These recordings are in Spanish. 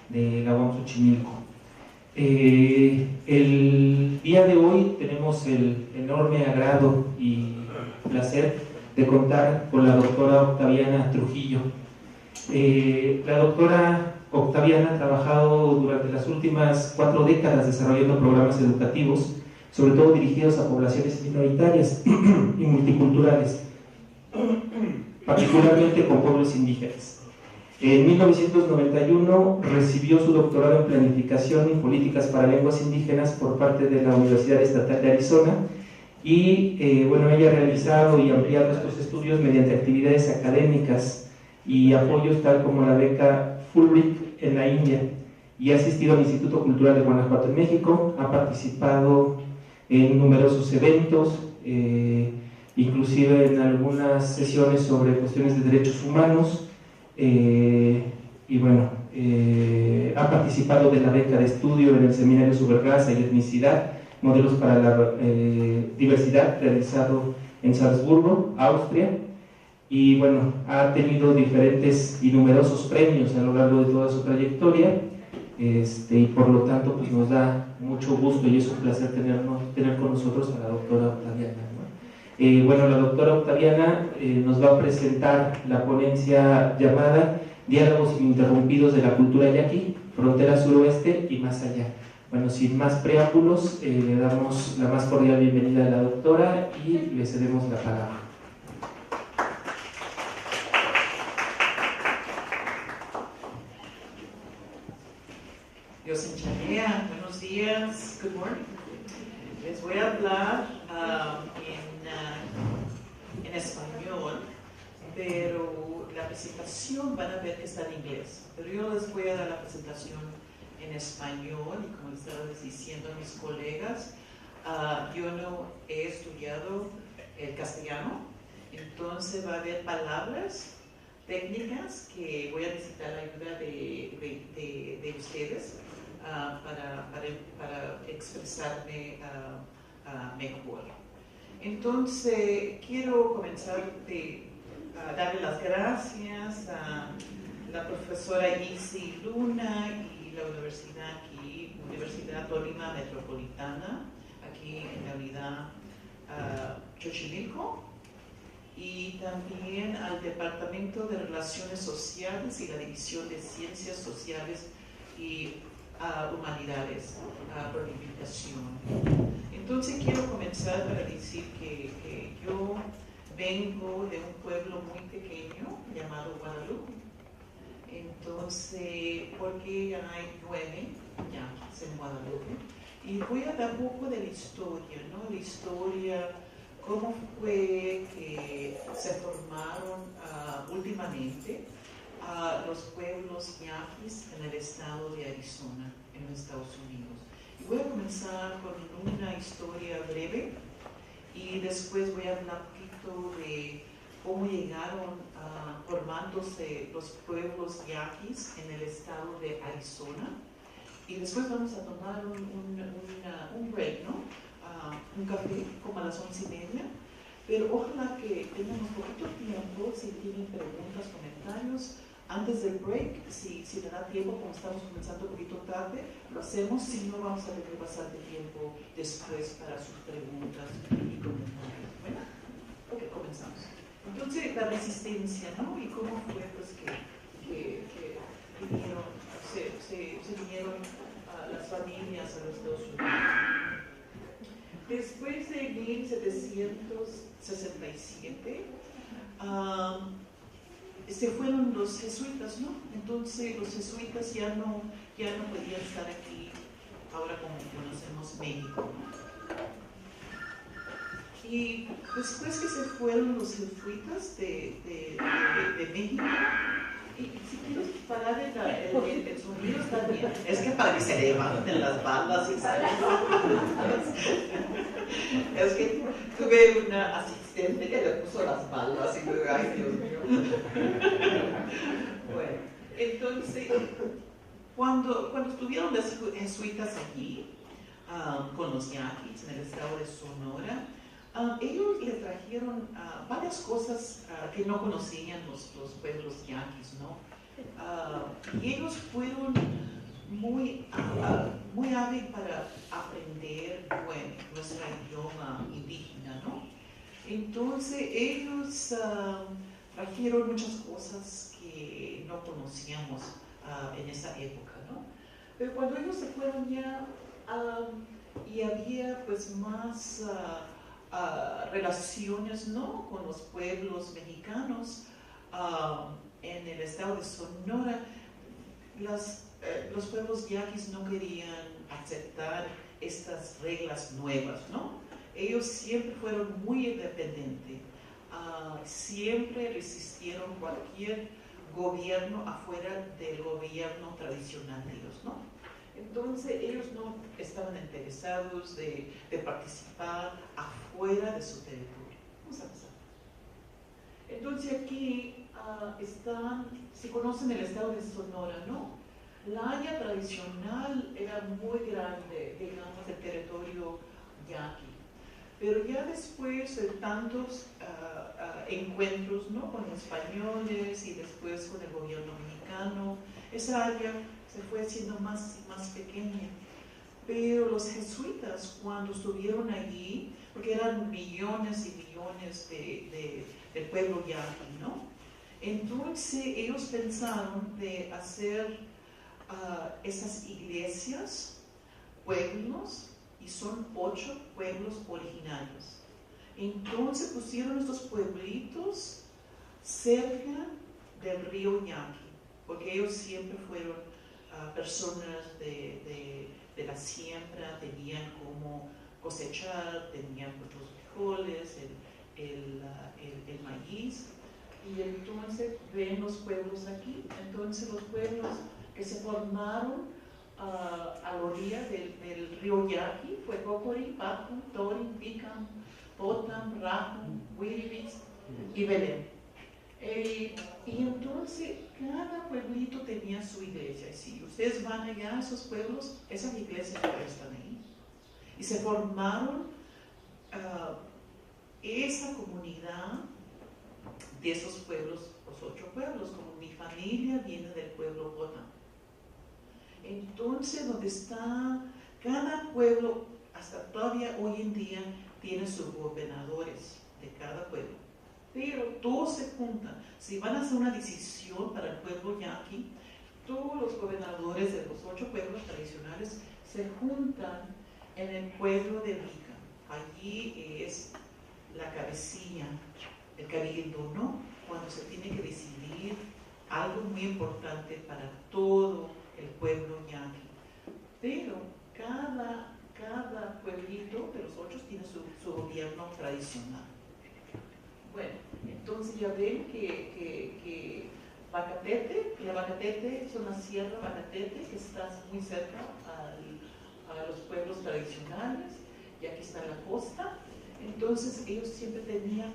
de la UAM Xochimilco. El día de hoy tenemos el enorme agrado y placer de contar con la doctora Octaviana Trujillo. La doctora Octaviana ha trabajado durante las últimas 4 décadas desarrollando programas educativos, sobre todo dirigidos a poblaciones minoritarias y multiculturales, particularmente con pueblos indígenas. En 1991 recibió su doctorado en Planificación y Políticas para Lenguas Indígenas por parte de la Universidad Estatal de Arizona y bueno, ella ha realizado y ampliado estos estudios mediante actividades académicas y apoyos tal como la beca Fulbright en la India, y ha asistido al Instituto Cultural de Guanajuato en México, ha participado en numerosos eventos, inclusive en algunas sesiones sobre cuestiones de derechos humanos, y bueno, ha participado de la beca de estudio en el seminario sobre raza y etnicidad, modelos para la diversidad, realizado en Salzburgo, Austria, y bueno, ha tenido diferentes y numerosos premios a lo largo de toda su trayectoria, y por lo tanto pues nos da mucho gusto y es un placer tener con nosotros a la doctora Octaviana, ¿no? Bueno, la doctora Octaviana nos va a presentar la ponencia llamada Diálogos Ininterrumpidos de la Cultura Yaqui, Frontera Suroeste y Más Allá. Bueno, sin más preámbulos, le damos la más cordial bienvenida a la doctora y le cedemos la palabra. Dios en Chanea, buenos días, good morning. Les voy a hablar en español, pero la presentación van a ver que está en inglés. Pero yo les voy a dar la presentación en español y como les estaba diciendo a mis colegas, yo no he estudiado el castellano, entonces va a haber palabras técnicas que voy a necesitar la ayuda de ustedes para expresarme mejor. Entonces, quiero comenzar a darle las gracias a la profesora Isi Luna y la Universidad Tolima Metropolitana, aquí en la unidad Xochimilco, y también al Departamento de Relaciones Sociales y la División de Ciencias Sociales y Humanidades por la invitación. Entonces quiero comenzar para decir que yo vengo de un pueblo muy pequeño llamado Guadalupe. Entonces, porque hay 9 yaquis en Guadalupe, y voy a dar un poco de la historia, ¿no? La historia, cómo fue que se formaron últimamente los pueblos yaquis en el estado de Arizona, en los Estados Unidos. Y voy a comenzar con una historia breve y después voy a hablar un poquito de cómo llegaron formándose los pueblos yaquis en el estado de Arizona. Y después vamos a tomar un break, ¿no? Un café como a las 11:30, pero ojalá que tengan un poquito de tiempo, si tienen preguntas, comentarios, antes del break, si le da tiempo, como estamos comenzando un poquito tarde, lo hacemos, si no vamos a tener que pasar de tiempo después para sus preguntas y comentarios. Bueno, ok, comenzamos. Entonces, la resistencia, ¿no? Y cómo fue pues que vinieron, se vinieron las familias a los Estados Unidos. Después de 1767, se fueron los jesuitas, ¿no? Entonces los jesuitas ya no podían estar aquí, ahora como conocemos México, ¿no? Y después que se fueron los jesuitas de México, y si quieres parar el sonido está bien, es que para que se levanten las balas y salen. Es que tuve una asistente que le puso las balas y luego, ay Dios mío. Bueno, entonces, cuando estuvieron los jesuitas aquí, con los yaquis en el estado de Sonora, ellos le trajeron varias cosas que no conocían los pueblos yaquis, ¿no? Y ellos fueron muy hábiles para aprender nuestro idioma indígena, ¿no? Entonces ellos trajeron muchas cosas que no conocíamos en esa época, ¿no? Pero cuando ellos se fueron ya y había pues más relaciones, ¿no?, con los pueblos mexicanos en el estado de Sonora, los pueblos yaquis no querían aceptar estas reglas nuevas, ¿no? Ellos siempre fueron muy independientes, siempre resistieron cualquier gobierno afuera del gobierno tradicional de ellos, ¿no? Entonces ellos no estaban interesados de participar afuera de su territorio. Vamos a pasar. Entonces aquí si conocen el estado de Sonora, ¿no? La área tradicional era muy grande, digamos, del territorio yaqui. Pero ya después de tantos encuentros, ¿no?, con los españoles y después con el gobierno mexicano, esa área se fue haciendo más y más pequeña. Pero los jesuitas, cuando estuvieron allí, porque eran millones y millones del pueblo yaqui, ¿no? Entonces ellos pensaron de hacer esas iglesias, pueblos, y son 8 pueblos originarios. Entonces pusieron estos pueblitos cerca del río Yaqui, porque ellos siempre fueron personas de la siembra, tenían cómo cosechar, tenían los frijoles, el maíz, y entonces ven los pueblos aquí. Entonces los pueblos que se formaron a la orilla del río Yaqui fue Cocori, Pacum, Torin, Picam, Potam, Rajum, Huiribis y Belén. Y entonces cada pueblito tenía su iglesia. Y si ustedes van allá a esos pueblos, esas iglesias todavía están ahí. Y se formaron esa comunidad de esos pueblos, los 8 pueblos, como mi familia viene del pueblo Potam. Entonces, donde está cada pueblo, hasta todavía hoy en día, tiene sus gobernadores de cada pueblo. Pero todos se juntan. Si van a hacer una decisión para el pueblo yaqui, todos los gobernadores de los 8 pueblos tradicionales se juntan en el pueblo de Rica. Allí es la cabecilla, el cabildo, ¿no? Cuando se tiene que decidir algo muy importante para todo el pueblo yaqui. Pero cada pueblito de los 8 tiene su gobierno tradicional. Bueno, entonces ya ven que Bacatete, la Bacatete es una sierra Bacatete que está muy cerca a los pueblos tradicionales, y aquí está la costa. Entonces ellos siempre tenían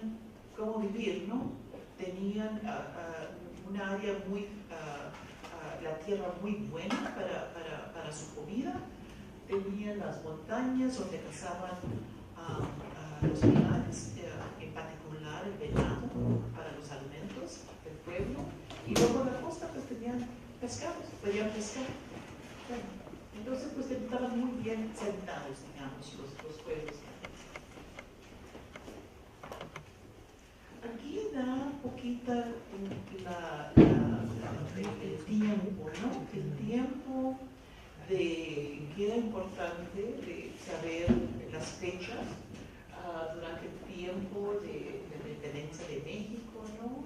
cómo vivir, ¿no? Tenían una área la tierra muy buena para su comida. Tenían las montañas donde cazaban los animales, en particular el venado, para los alimentos del pueblo. Y luego en la costa pues tenían pescados, podían pescar. Bueno, entonces pues estaban muy bien sentados, digamos, los pueblos. Aquí da poquita el tiempo, ¿no? El tiempo que era importante de saber las fechas durante el tiempo de la independencia de México, ¿no?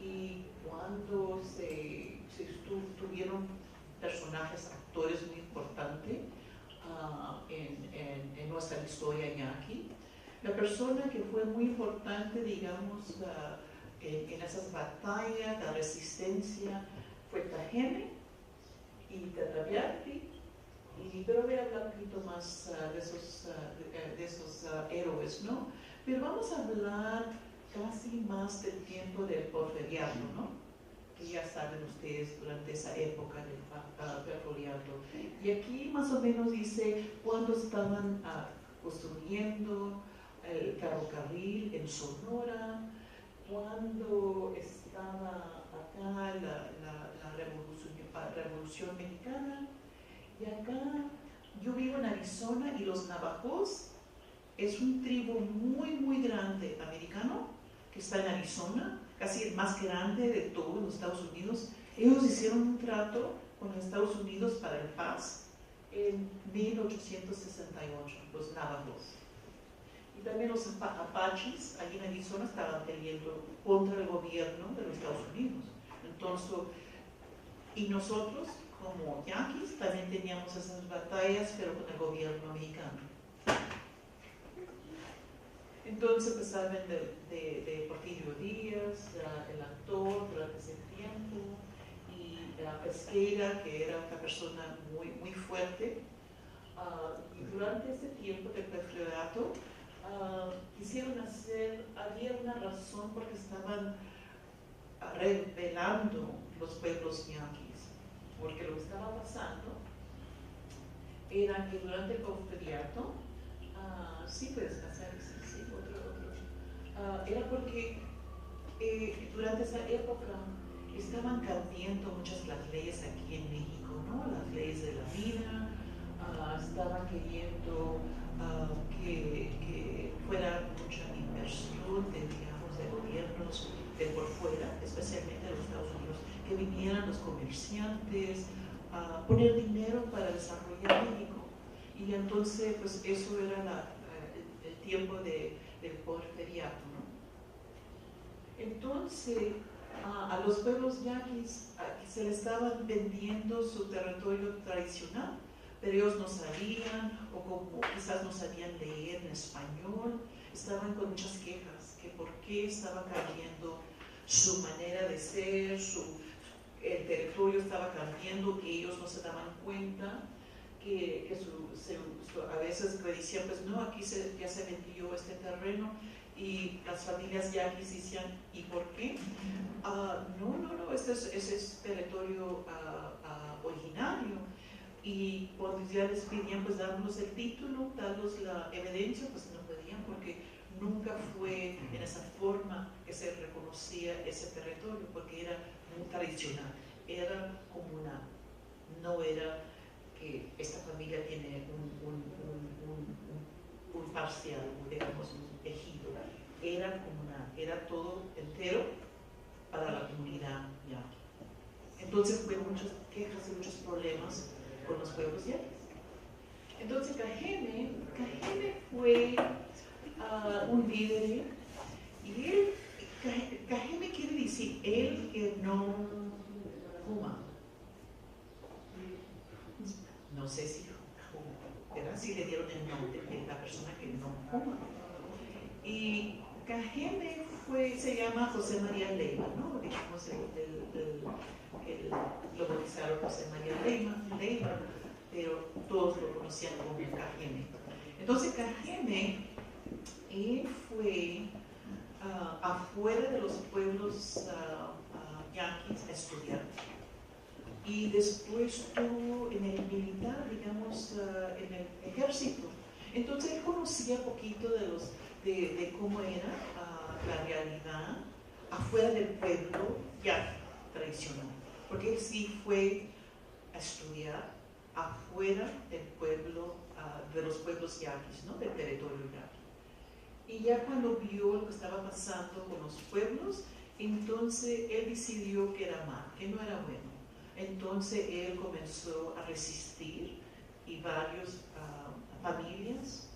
Y cuando tuvieron personajes, actores muy importantes en nuestra historia yaqui. La persona que fue muy importante, digamos, en esas batallas de resistencia fue Tajeme y Tataviarti, pero voy a hablar un poquito más de esos héroes, ¿no? Pero vamos a hablar casi más del tiempo del porfiriato, ¿no? Que ya saben ustedes durante esa época del porfiriato. Y aquí más o menos dice cuándo estaban construyendo el ferrocarril en Sonora, cuando estaba acá la Y acá, yo vivo en Arizona y los navajos es un tribu muy grande americano que está en Arizona, casi el más grande de todos los Estados Unidos. Ellos hicieron un trato con los Estados Unidos para el paz en 1868, los navajos. Y también los apaches, allí en Arizona, estaban peleando contra el gobierno de los Estados Unidos. Entonces, y nosotros, como yanquis, también teníamos esas batallas, pero con el gobierno mexicano. Entonces, pues saben de Porfirio Díaz, el actor durante ese tiempo, y Pesqueira, que era una persona muy fuerte. Y durante ese tiempo del preferiato, quisieron había una razón porque estaban rebelando los pueblos yanquis, porque lo que estaba pasando era que durante el preferiato, sí puedes pasar, sí, otro. Era porque durante esa época estaban cambiando muchas las leyes aquí en México, ¿no? Las leyes de la vida, estaban queriendo que fuera mucha inversión de gobiernos de por fuera, especialmente de los Estados Unidos, que vinieran los comerciantes a poner dinero para desarrollar México. Y entonces, pues eso era el tiempo del porfiriato, ¿no? Entonces, a los pueblos yaquis se les estaban vendiendo su territorio tradicional, pero ellos no sabían, o como quizás no sabían leer en español, estaban con muchas quejas, que por qué estaba cambiando su manera de ser, el territorio estaba cambiando, que ellos no se daban cuenta, que a veces le decían, pues no, aquí ya se vendió este terreno, y las familias yaquis decían, ¿y por qué? No, ese es territorio originario. Y cuando ya les pedían, pues darnos el título, darnos la evidencia, pues no podían, porque nunca fue en esa forma que se reconocía ese territorio, porque era muy tradicional, era comunal, no era que esta familia tiene un parcial, digamos, un ejido, era comunal, era todo entero para la comunidad yaqui. Entonces hubo muchas quejas y muchos problemas con los pueblos yaquis. Entonces Cajeme fue un líder, y Cajeme quiere decir el que no fuma. No sé si le dieron el nombre de la persona que no fuma. Y Cajeme se llama José María Leiva, ¿no? Digamos, lo bautizaron José María Leiva, pero todos lo conocían como Cajeme. Entonces Cajeme, él fue afuera de los pueblos yanquis a estudiar. Y después estuvo en el militar, digamos, en el ejército. Entonces él conocía poquito de cómo era la realidad afuera del pueblo yaqui tradicional. Porque él sí fue a estudiar afuera del pueblo, de los pueblos yaquis, ¿no? Del territorio yaqui. Y ya cuando vio lo que estaba pasando con los pueblos, entonces él decidió que era mal, que no era bueno. Entonces él comenzó a resistir, y varias familias,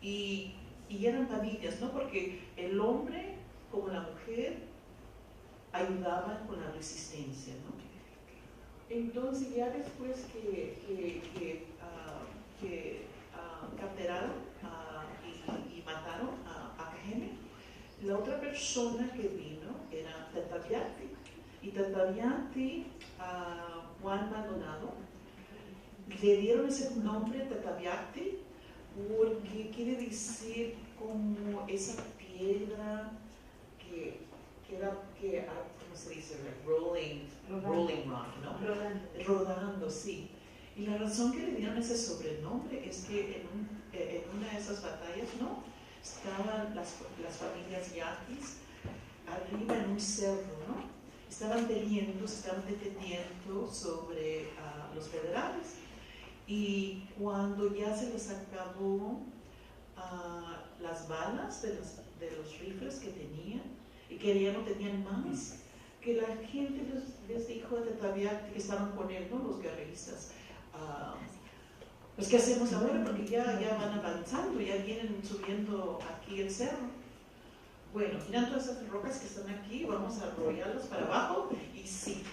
y eran familias, ¿no? Porque el hombre como la mujer ayudaban con la resistencia, ¿no? Entonces ya después que capturaron y mataron a Cajeme, la otra persona que vino era Tataviati. Y Tataviati a Juan Maldonado le dieron ese nombre Tataviati porque quiere decir como esa piedra que ¿cómo se dice? Like rolling rock, ¿no? Rodando, sí. Y la razón que le dieron ese sobrenombre es que en una de esas batallas, ¿no? Estaban las familias yaquis arriba en un cerro, ¿no? Estaban peleando, estaban defendiendo sobre los federales. Y cuando ya se les acabó las balas de los rifles que tenían y que ya no tenían más, que la gente les dijo todavía que estaban poniendo los guerrillistas, pues ¿qué hacemos ahora? Porque ya van avanzando, ya vienen subiendo aquí el cerro. Bueno, miran todas esas rocas que están aquí, vamos a arrollarlas para abajo, y sí,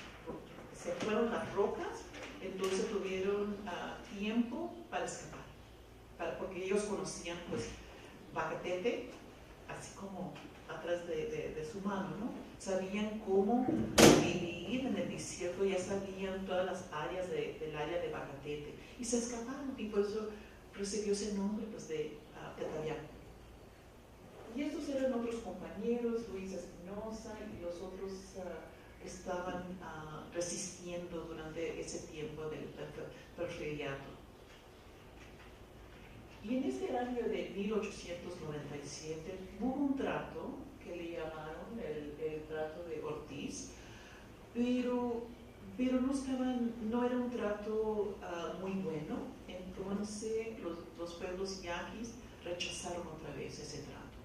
se fueron las rocas, entonces tuvieron tiempo para escapar, porque ellos conocían pues Bacatete, así como atrás de su mano, ¿no? Sabían cómo vivir en el desierto, ya sabían todas las áreas del área de Bacatete, y se escaparon, y por eso recibió ese nombre pues, de Tetayac. Y estos eran otros compañeros, Luis Espinosa y los otros que estaban resistiendo durante ese tiempo del porfiriato. Y en este año de 1897 hubo un trato que le llamaron el trato de Ortiz, pero no era un trato muy bueno. Entonces los pueblos yaquis rechazaron otra vez ese trato,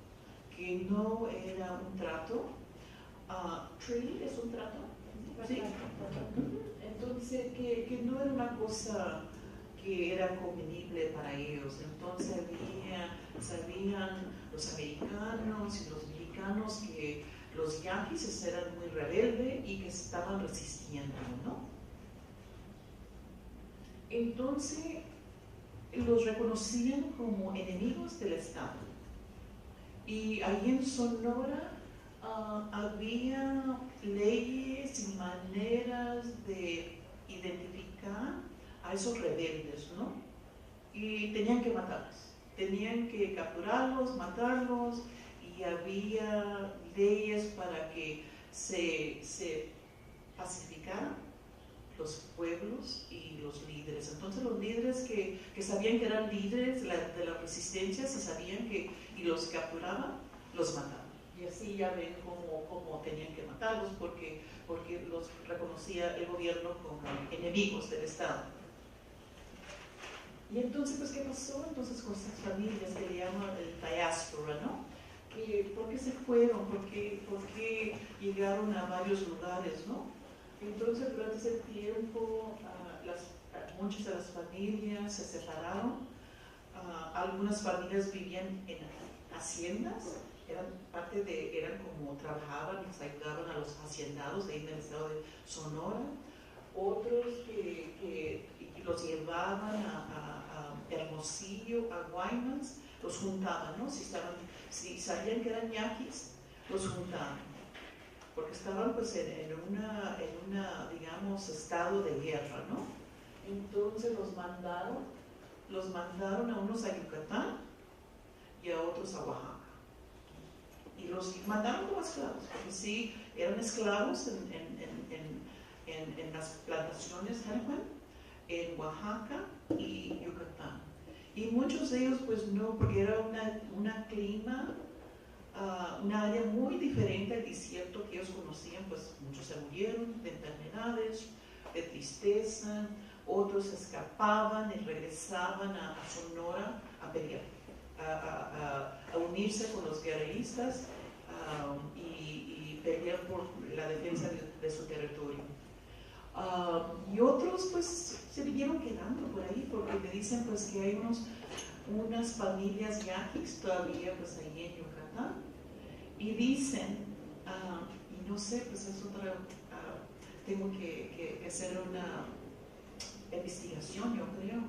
que no era un trato. ¿Treaty es un trato? ¿Sí? Entonces que no era una cosa que era convenible para ellos. Entonces sabían los americanos y los mexicanos que los yaquis eran muy rebeldes y que estaban resistiendo, ¿no? Entonces los reconocían como enemigos del Estado. Y ahí en Sonora había leyes y maneras de identificar a esos rebeldes, ¿no? Y tenían que matarlos, tenían que capturarlos, matarlos, y había leyes para que se pacificaran los pueblos y los líderes. Entonces los líderes que sabían que eran líderes de la resistencia, se sabían que, y los capturaban, los mataban. Y así ya ven cómo tenían que matarlos, porque los reconocía el gobierno como enemigos del Estado. Y entonces, pues, ¿qué pasó? Entonces, con estas familias que le llaman el diáspora, ¿no? ¿Por qué se fueron? ¿Por qué llegaron a varios lugares, no? Entonces, durante ese tiempo, muchas de las familias se separaron. Algunas familias vivían en haciendas, eran como trabajaban, les ayudaban a los haciendados de ahí en el estado de Sonora. Otros que los llevaban a Hermosillo, a Guaymas, los juntaban, ¿no? Si sabían que eran yaquis, los juntaban, porque estaban pues en una digamos, estado de guerra, ¿no? Entonces los mandaron a unos a Yucatán y a otros a Oaxaca. Y los mandaron como esclavos, porque sí, eran esclavos en las plantaciones en Oaxaca y Yucatán. Y muchos de ellos pues no, porque era una clima, una área muy diferente al desierto que ellos conocían, pues muchos se murieron de enfermedades, de tristeza, otros escapaban y regresaban a Sonora a pelear, a unirse con los guerrillistas y pelear por la defensa de su territorio. Y otros pues se vinieron quedando por ahí, porque me dicen pues que hay unas familias yaquis todavía pues ahí en Yucatán, y dicen, y no sé, pues es otra, tengo que hacer una investigación, yo creo,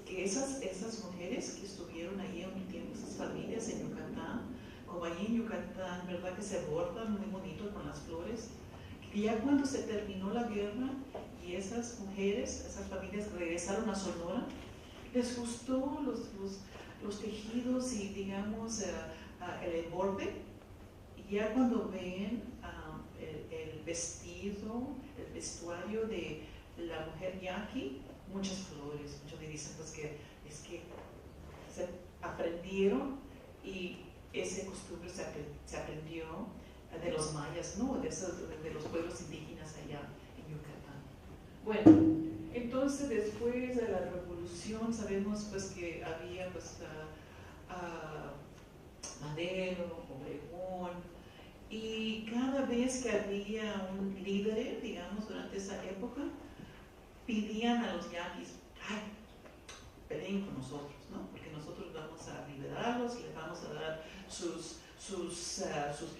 que esas mujeres que estuvieron ahí un tiempo, esas familias en Yucatán, como ahí en Yucatán, ¿verdad? Que se bordan muy bonito con las flores, que ya cuando se terminó la guerra y esas mujeres, esas familias regresaron a Sonora, les gustó los tejidos y digamos el borde, y ya cuando ven el vestido, el vestuario de la mujer yaqui, muchas flores, muchos me dicen pues que es que se aprendieron, y esa costumbre se aprendió de los mayas, ¿no? De los pueblos indígenas allá en Yucatán. Bueno, entonces Entonces, después de la revolución, sabemos pues que había pues Madero, Obregón, y cada vez que había un líder, digamos, durante esa época, pidían a los yaquis, ay, peleen con nosotros, ¿no? Porque nosotros vamos a liberarlos, les vamos a dar sus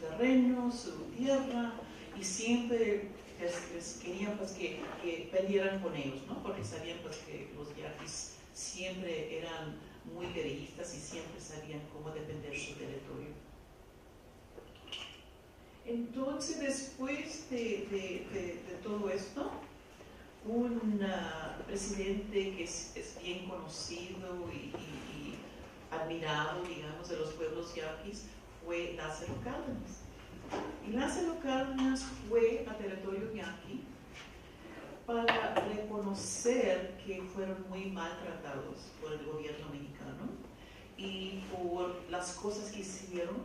terrenos, su tierra, y siempre les querían pues que pelearan con ellos, ¿no? Porque sabían pues que los yaquis siempre eran muy guerrillistas y siempre sabían cómo defender su territorio. Entonces, después de todo esto, un presidente que es bien conocido y admirado, digamos, de los pueblos yaquis fue Lázaro Cárdenas. Y Lázaro Cárdenas fue a territorio yaqui para reconocer que fueron muy maltratados por el gobierno mexicano y por las cosas que hicieron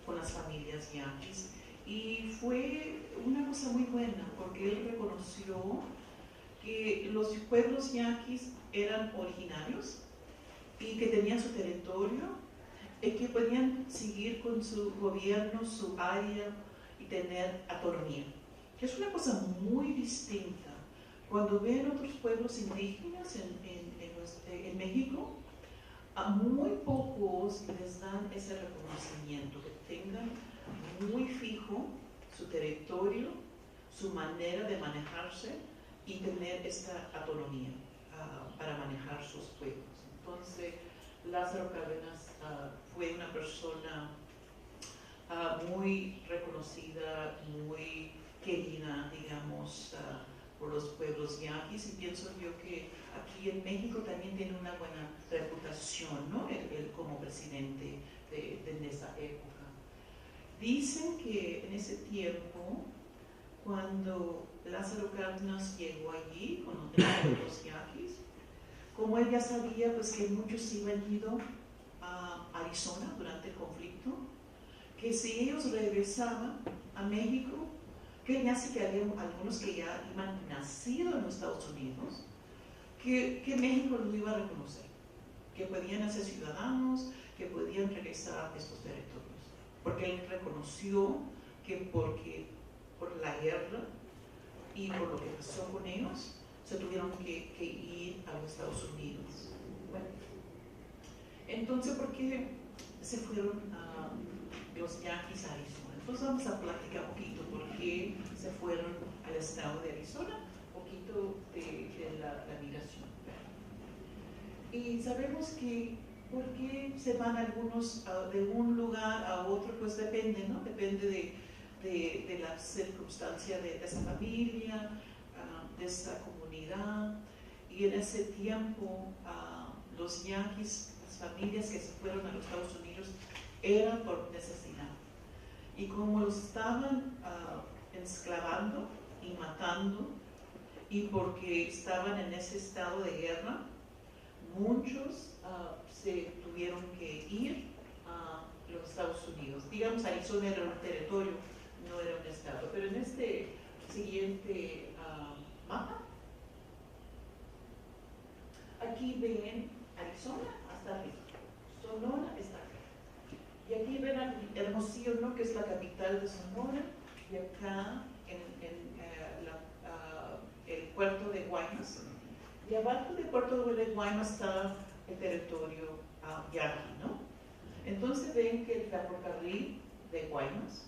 con las familias yaquis. Y fue una cosa muy buena porque él reconoció que los pueblos yaquis eran originarios y que tenían su territorio y que podían seguir con su gobierno, su área y tener autonomía. Que es una cosa muy distinta. Cuando ven otros pueblos indígenas en México, a muy pocos les dan ese reconocimiento, que tengan muy fijo su territorio, su manera de manejarse y tener esta autonomía para manejar sus pueblos. Entonces, Lázaro Cárdenas fue una persona muy reconocida, muy querida, digamos, por los pueblos yaquis, y pienso yo que aquí en México también tiene una buena reputación, ¿no? Él como presidente de esa época. Dicen que en ese tiempo, cuando Lázaro Cárdenas llegó allí con los yaquis, como él ya sabía pues, que muchos se iban ido a Arizona durante el conflicto, que si ellos regresaban a México, que ya sí que había algunos que ya iban nacido en los Estados Unidos, que México los iba a reconocer, que podían ser ciudadanos, que podían regresar a estos territorios, porque él reconoció que por la guerra y por lo que pasó con ellos, se tuvieron que ir a los Estados Unidos. Bueno, entonces, ¿por qué se fueron los yaquis a Arizona? Entonces vamos a platicar un poquito por qué se fueron al estado de Arizona, un poquito de la migración. Y sabemos que por qué se van algunos de un lugar a otro, pues depende, ¿no? Depende de la circunstancia de esa familia, de esa comunidad. Y en ese tiempo los yaquis, las familias que se fueron a los Estados Unidos, eran por necesidad. Y como los estaban esclavando y matando, y porque estaban en ese estado de guerra, muchos se tuvieron que ir a los Estados Unidos. Digamos, Arizona era un territorio, no era un estado. Pero en este siguiente mapa, aquí ven Arizona hasta arriba, Sonora está acá. Y aquí ven a Hermosillo, ¿no? Que es la capital de Sonora, y acá el puerto de Guaymas. Y abajo del puerto de Guaymas está el territorio yaqui, ¿no? Entonces ven que el ferrocarril de Guaymas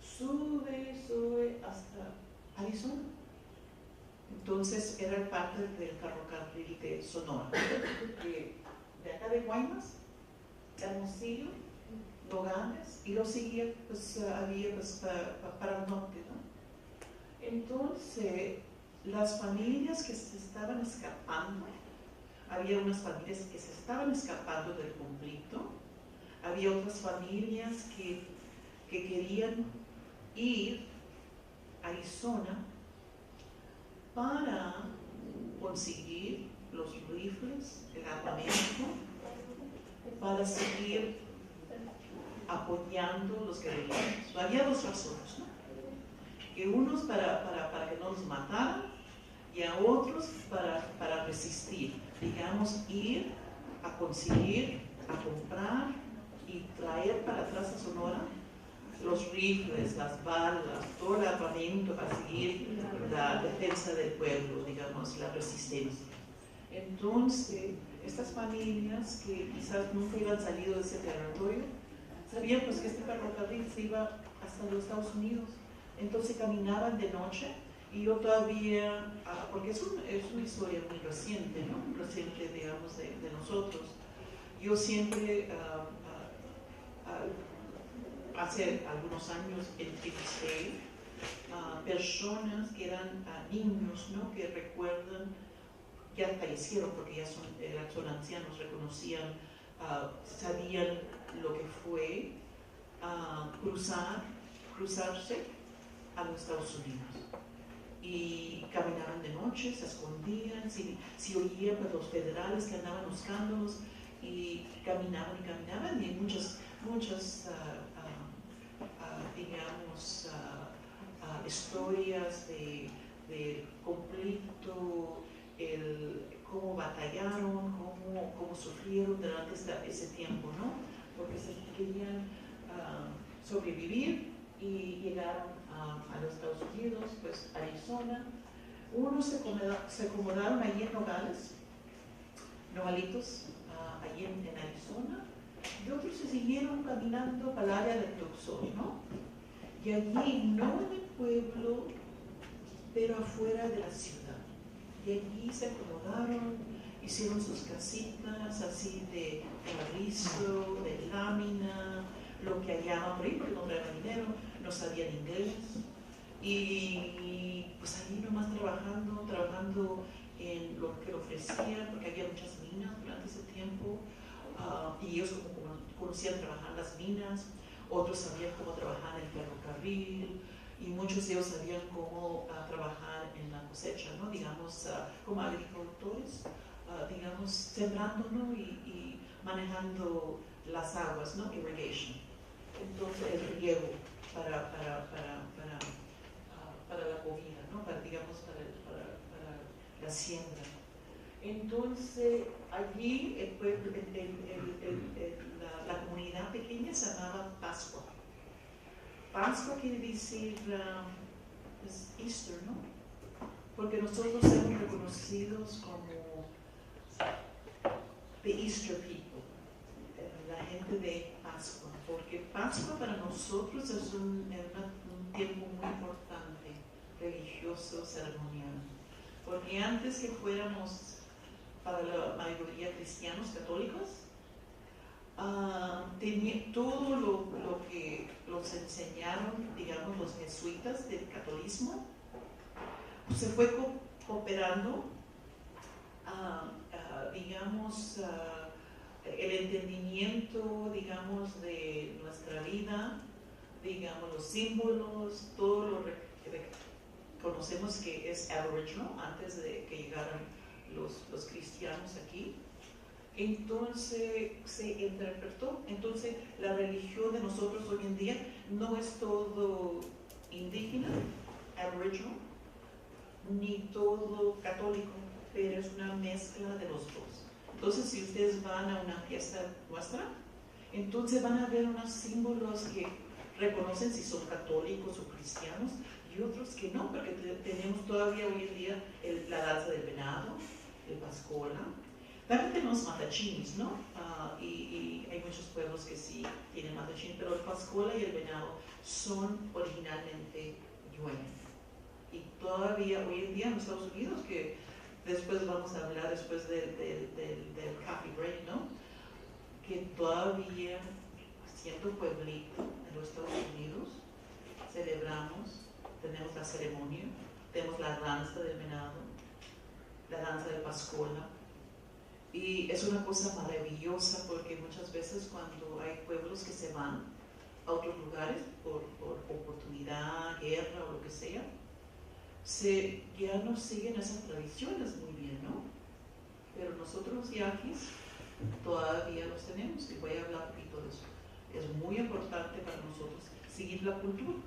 sube hasta Arizona. Entonces era parte del ferrocarril de Sonora, de acá de Guaymas, Hermosillo, Nogales, y lo seguía, pues había pues, para el norte, ¿no? Entonces, las familias que se estaban escapando, había unas familias que se estaban escapando del conflicto, había otras familias que querían ir a Arizona para conseguir los rifles, el armamento, para seguir apoyando los guerrilleros. Había dos razones, ¿no? Que unos para que no los mataran, y a otros para resistir, digamos, ir a conseguir, a comprar y traer para atrás a Sonora los rifles, las balas, todo el armamento para seguir la defensa del pueblo, digamos, la resistencia. Entonces, estas familias que quizás nunca iban salido de ese territorio, sabían pues que este ferrocarril se iba hasta los Estados Unidos. Entonces caminaban de noche y yo todavía, porque es una historia muy reciente, ¿no? Reciente, digamos, de nosotros. Yo siempre, hace algunos años entrevisté personas que eran niños, ¿no? Que recuerdan, ya fallecieron porque ya son ancianos, reconocían, sabían lo que fue cruzarse a los Estados Unidos. Y caminaban de noche, se escondían, si oían pues, los federales que andaban buscándolos, y caminaban, y muchas digamos, historias de conflicto, cómo batallaron, cómo sufrieron durante ese tiempo, ¿no? Porque se querían sobrevivir y llegaron a los Estados Unidos, pues Arizona. Unos se acomodaron allí en Nogalitos, allí en Arizona, y otros se siguieron caminando para el área del Tucson, ¿no? Y allí, no en el pueblo, pero afuera de la ciudad. Y allí se acomodaron, hicieron sus casitas así de carrizo, de lámina, lo que hallaban por ahí, porque no traían dinero, no sabían inglés. Y pues ahí nomás trabajando en lo que ofrecían, porque había muchas minas durante ese tiempo, y ellos como conocían trabajar en las minas, otros sabían cómo trabajar en el ferrocarril, y muchos de ellos sabían cómo trabajar en la cosecha, ¿no? Digamos, como agricultores, digamos, sembrando, ¿no? y manejando las aguas, ¿no? Irrigation. Entonces, el riego para la comida, ¿no? Digamos, para la siembra. Entonces, allí el pueblo, la comunidad pequeña se llamaba Pascua. Pascua quiere decir es Easter, ¿no? Porque nosotros somos reconocidos como the Easter people, la gente de Pascua, porque Pascua para nosotros es un tiempo muy importante, religioso, ceremonial. Porque antes que fuéramos para la mayoría cristianos católicos, tenía todo lo que los enseñaron, digamos, los jesuitas del catolicismo, pues se fue cooperando, digamos, el entendimiento, digamos, de nuestra vida, digamos, los símbolos, todo lo que conocemos que es aboriginal, antes de que llegaran los cristianos aquí. Entonces se interpretó. Entonces la religión de nosotros hoy en día no es todo indígena, aboriginal, ni todo católico, pero es una mezcla de los dos. Entonces si ustedes van a una fiesta nuestra, entonces van a ver unos símbolos que reconocen si son católicos o cristianos, y otros que no, porque tenemos todavía hoy en día la danza del venado, el pascola. También tenemos matachinis, ¿no? Y hay muchos pueblos que sí tienen matachinis, pero el pascola y el venado son originalmente yuenes. Y todavía hoy en día en Estados Unidos, que después vamos a hablar después del coffee break, ¿no? Que todavía, siendo pueblito en los Estados Unidos, celebramos, tenemos la ceremonia, tenemos la danza del venado, la danza del pascola. Y es una cosa maravillosa porque muchas veces cuando hay pueblos que se van a otros lugares por oportunidad, guerra o lo que sea, ya no siguen esas tradiciones muy bien, ¿no? Pero nosotros los yaquis todavía los tenemos, y voy a hablar un poquito de eso. Es muy importante para nosotros seguir la cultura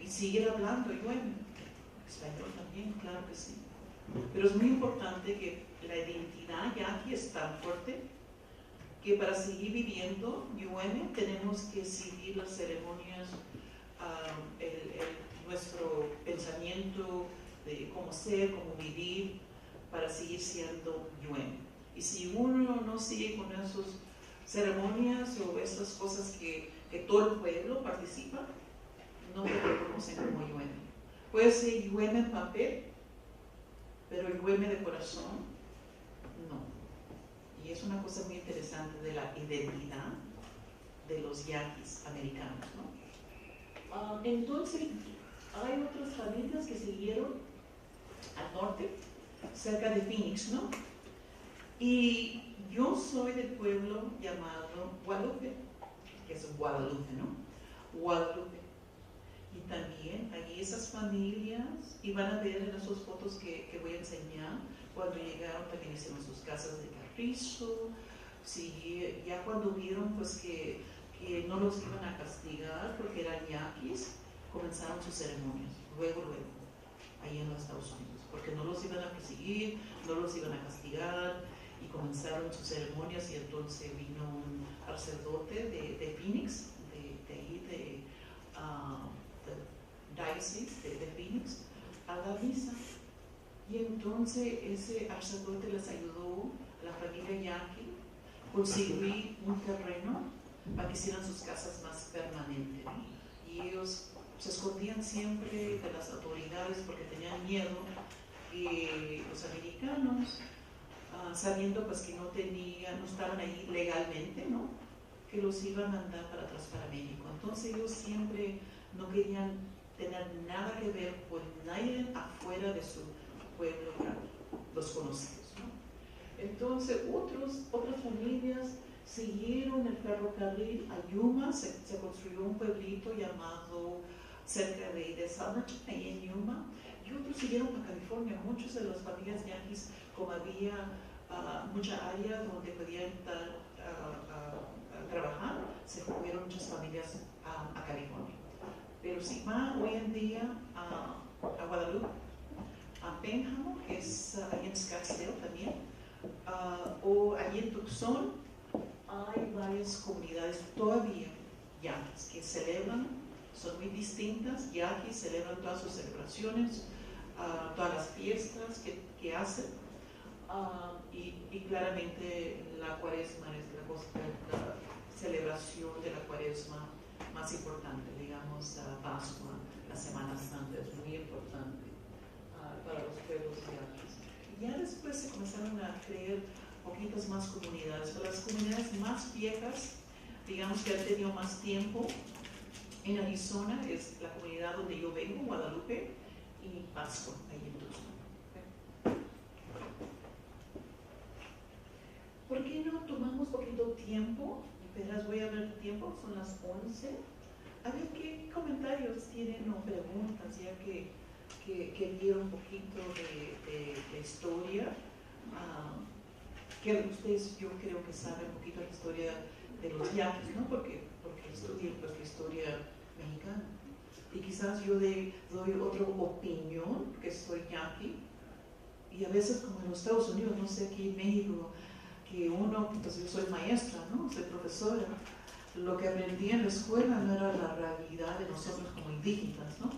y seguir hablando, y bueno, español también, claro que sí. Pero es muy importante que la identidad yaqui es tan fuerte que para seguir viviendo UM tenemos que seguir las ceremonias, nuestro pensamiento de cómo ser, cómo vivir, para seguir siendo UM. Y si uno no sigue con esas ceremonias o esas cosas que todo el pueblo participa, no te reconocen como UM. Puede ser UM en papel, pero el UM de corazón, no. Y es una cosa muy interesante de la identidad de los yaquis americanos, ¿no? Entonces, hay otras familias que siguieron al norte, cerca de Phoenix, ¿no? Y yo soy del pueblo llamado Guadalupe, que es Guadalupe, ¿no? Guadalupe. Y también allí esas familias, y van a ver en esas fotos que voy a enseñar, cuando llegaron también hicieron sus casas de carrizo, sí, ya cuando vieron pues que no los iban a castigar porque eran yaquis, comenzaron sus ceremonias, luego, ahí en los Estados Unidos, porque no los iban a perseguir, no los iban a castigar, y comenzaron sus ceremonias, y entonces vino un sacerdote de Phoenix, de ahí, de Diocese de Phoenix, a la misa. Y entonces ese sacerdote les ayudó a la familia yaqui conseguir un terreno para que hicieran sus casas más permanentes. Y ellos se escondían siempre de las autoridades porque tenían miedo que los americanos, sabiendo pues que no estaban ahí legalmente, ¿no?, que los iban a mandar para atrás para México. Entonces ellos siempre no querían tener nada que ver con nadie afuera de su pueblo, los conocidos, ¿no? Entonces otras familias siguieron el ferrocarril a Yuma, se construyó un pueblito llamado cerca de Summit, ahí en Yuma, y otros siguieron a California. Muchas de las familias yaquis, como había mucha área donde podían trabajar, se fueron muchas familias a California. Pero si va hoy en día a Guadalupe, a Pénjamo, que es ahí en Scottsdale también, o allí en Tucson, hay varias comunidades todavía yaquis que celebran, son muy distintas. Yaquis celebran todas sus celebraciones, todas las fiestas que hacen, y claramente la cuaresma es la celebración de la cuaresma más importante, digamos, Pascua, la Semana Santa es muy importante para los pueblos yaquis. Ya después se comenzaron a crear poquitas más comunidades, pero las comunidades más viejas, digamos, que han tenido más tiempo en Arizona, es la comunidad donde yo vengo, Guadalupe, y Pascua, ahí en Tucson. ¿Por qué no tomamos poquito tiempo? Apenas voy a ver el tiempo, son las 11. A ver qué comentarios tienen o preguntas, ya que vieron un poquito de historia. Que ustedes, yo creo que saben un poquito la historia de los yaquis, ¿no? Porque estudian pues la historia mexicana. Y quizás yo doy otra opinión, que soy yaqui, y a veces como en los Estados Unidos, no sé, aquí en México, que uno, pues yo soy maestra, ¿no?, soy profesora, lo que aprendí en la escuela no era la realidad de nosotros como indígenas, ¿no?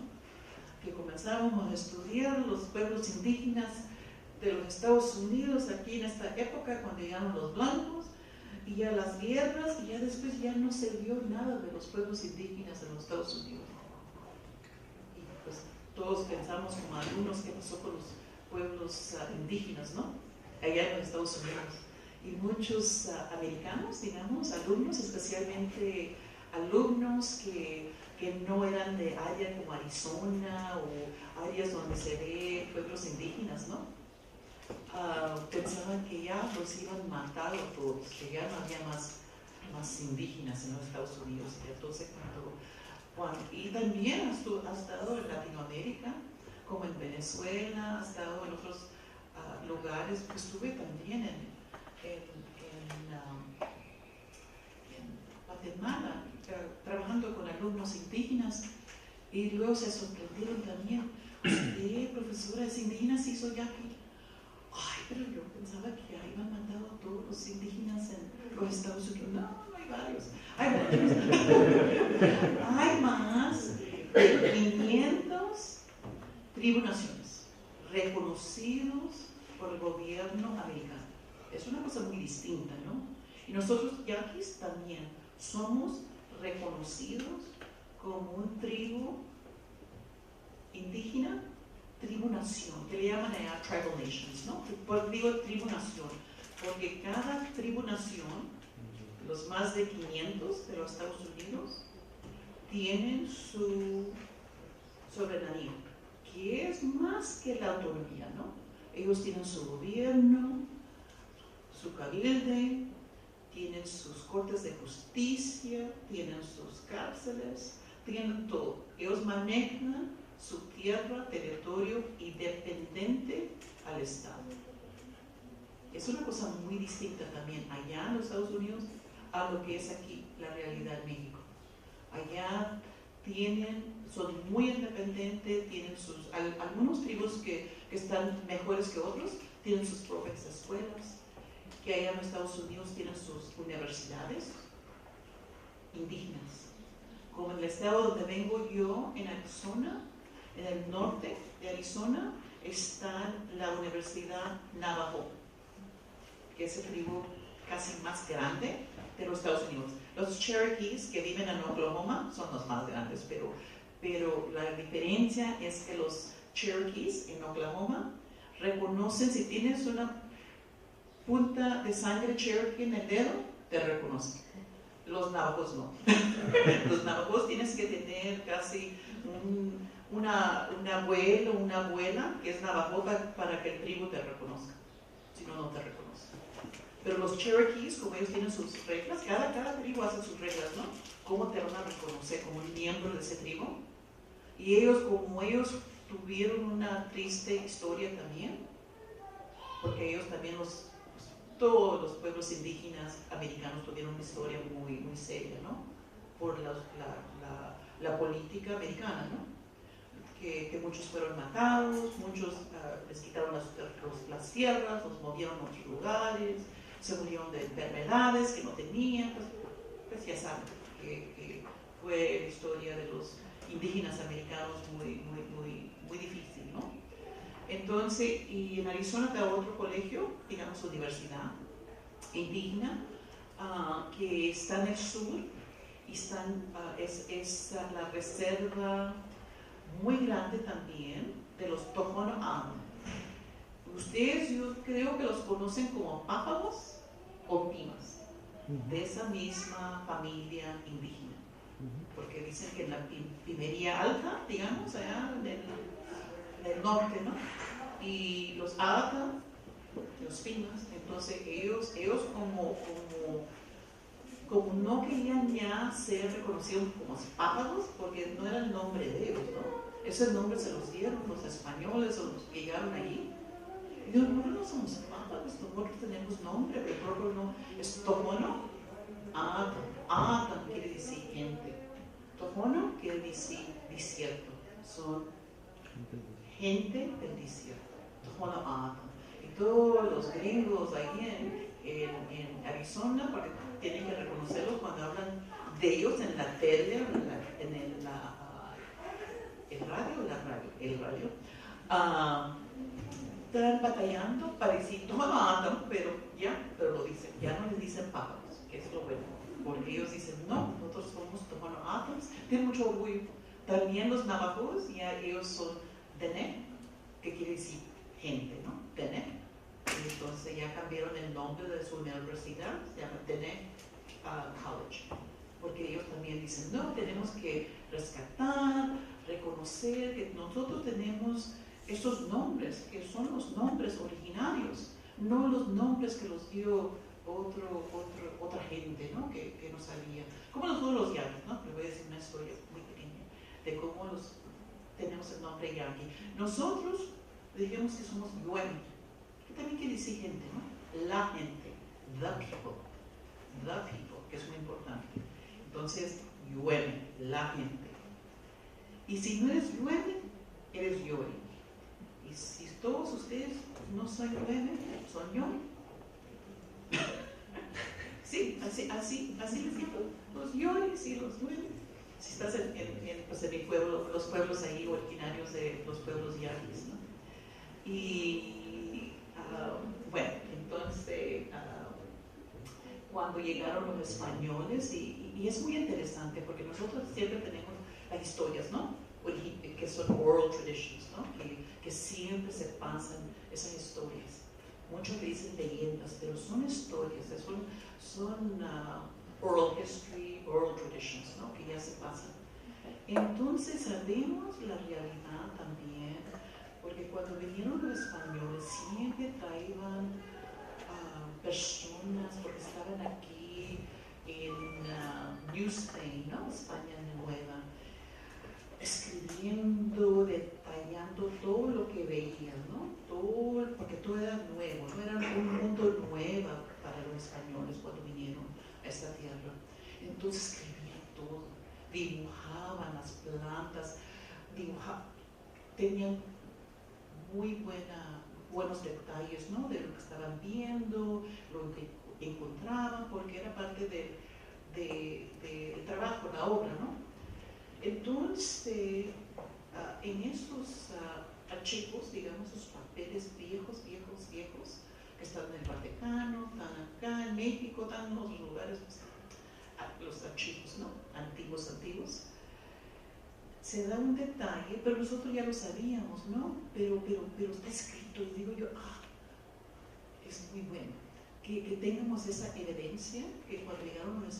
Que comenzábamos a estudiar los pueblos indígenas de los Estados Unidos aquí en esta época, cuando llegaron los blancos, y ya las guerras, y ya después ya no se vio nada de los pueblos indígenas en los Estados Unidos. Y pues todos pensamos como algunos qué pasó con los pueblos indígenas, ¿no?, allá en los Estados Unidos. Y muchos americanos, digamos, alumnos, especialmente alumnos que no eran de área como Arizona o áreas donde se ve pueblos indígenas, ¿no?, pensaban que ya los iban matado todos, que ya no había más indígenas en los Estados Unidos. Y entonces y también ha estado en Latinoamérica, como en Venezuela, ha estado en otros lugares. Pues estuve también en Guatemala trabajando con alumnos indígenas, y luego se sorprendieron también. Profesora, ¿es indígena? Sí, soy yaqui. Ay, pero yo pensaba que habían matado a todos los indígenas en los Estados Unidos. No, no hay varios. Hay muchos. Hay más de 500 tribunaciones reconocidos por el gobierno americano. Es una cosa muy distinta, ¿no? Y nosotros, yaquis, también somos reconocidos como un tribu indígena, tribu-nación, que le llaman allá tribal nations, ¿no? Digo tribu-nación, porque cada tribu-nación, los más de 500 de los Estados Unidos, tienen su soberanía, que es más que la autonomía, ¿no? Ellos tienen su gobierno, su cabilde, tienen sus cortes de justicia, tienen sus cárceles, tienen todo. Ellos manejan su tierra, territorio independiente al Estado. Es una cosa muy distinta también allá en los Estados Unidos a lo que es aquí la realidad en México. Allá son muy independientes, tienen algunos tribus que están mejores que otros, tienen sus propias escuelas, que allá en los Estados Unidos tienen sus universidades indígenas. Como en el estado donde vengo yo, en Arizona, en el norte de Arizona, está la Universidad Navajo, que es el tribu casi más grande de los Estados Unidos. Los Cherokees que viven en Oklahoma son los más grandes, pero la diferencia es que los Cherokees en Oklahoma reconocen, si tienes una punta de sangre Cherokee en el dedo, te reconocen. Los navajos no. Los navajos tienes que tener casi un abuelo, una abuela que es navajo para que el tribu te reconozca. Si no, no te reconoce. Pero los Cherokees, como ellos tienen sus reglas, cada tribu hace sus reglas, ¿no? ¿Cómo te van a reconocer como un miembro de ese tribu? Y ellos, como ellos tuvieron una triste historia también, porque ellos también todos los pueblos indígenas americanos tuvieron una historia muy, muy seria, ¿no? Por la política americana, ¿no? Que muchos fueron matados, muchos les quitaron las tierras, los movieron a otros lugares, se murieron de enfermedades que no tenían, pues ya saben que fue la historia de los indígenas americanos muy difícil, ¿no? Entonces, y en Arizona está otro colegio, digamos universidad indígena, que está en el sur, y es la reserva muy grande también de los Tohono O'odham. Ustedes, yo creo que los conocen como pájaros o pimas, de esa misma familia indígena, porque dicen que en la pimería alta, digamos, allá en el norte, ¿no? Y los O'odham, los pimas, entonces ellos como no querían ya ser reconocidos como pájaros, porque no era el nombre de ellos, ¿no? Ese nombre se los dieron los españoles o los que llegaron allí. Y yo, no somos pájaros, nosotros tenemos nombre, el propio nombre es Tohono O'odham. O'odham quiere decir gente. Tohono quiere decir desierto. Son gente del desierto. Tohono O'odham. Y todos los gringos ahí en Arizona, porque tienen que reconocerlos cuando hablan de ellos en la tele, el radio, están batallando para decir Tohono O'odham, pero lo dicen, ya no les dicen pájaros, que es lo bueno, porque ellos dicen, no, nosotros somos Tohono O'odham, tienen mucho orgullo. También los navajos, ya ellos son Dene, que quiere decir gente, ¿no? Dene. Y entonces ya cambiaron el nombre de su universidad, se llama Dene College, porque ellos también dicen, no, tenemos que rescatar, reconocer que nosotros tenemos estos nombres, que son los nombres originarios, no los nombres que los dio otra gente, ¿no? que no sabía. Como nosotros los yanquis, ¿no? Le voy a decir una historia muy pequeña de cómo tenemos el nombre yanqui. Nosotros dijimos que somos yuemi, que también quiere decir gente, ¿no? La gente, the people, que es muy importante. Entonces, yuemi, la gente. Y si no eres yuemi, eres yori. y si todos ustedes no son Yueme, son yo. Sí, así les digo, los Yoes y los Yueme. Si estás pues en mi pueblo, los pueblos ahí originarios de los pueblos yaquis, ¿no? Y bueno, entonces cuando llegaron los españoles, y es muy interesante porque nosotros siempre tenemos las historias, ¿no? Que son oral traditions, ¿no? Que siempre se pasan esas historias. Muchos le dicen leyendas, pero son historias, son oral history, oral traditions, ¿no? Que ya se pasan. Entonces sabemos la realidad también, porque cuando vinieron los españoles siempre traían personas, porque estaban aquí en New Spain, ¿no? España Nueva, escribiendo, detallando todo lo que veían, ¿no? Todo, porque todo era nuevo, no era un mundo nuevo para los españoles cuando vinieron a esta tierra. Entonces escribían todo, dibujaban las plantas, tenían muy buenos detalles, ¿no? De lo que estaban viendo, lo que encontraban, porque era parte del trabajo, la obra, ¿no? Entonces, en estos archivos, digamos, esos papeles viejos, que están en el Vaticano, están acá en México, están en los lugares, pues, los archivos, ¿no? Antiguos, se da un detalle, pero nosotros ya lo sabíamos, ¿no? Pero está escrito, y digo yo, es muy bueno que tengamos esa evidencia, que cuando llegaron los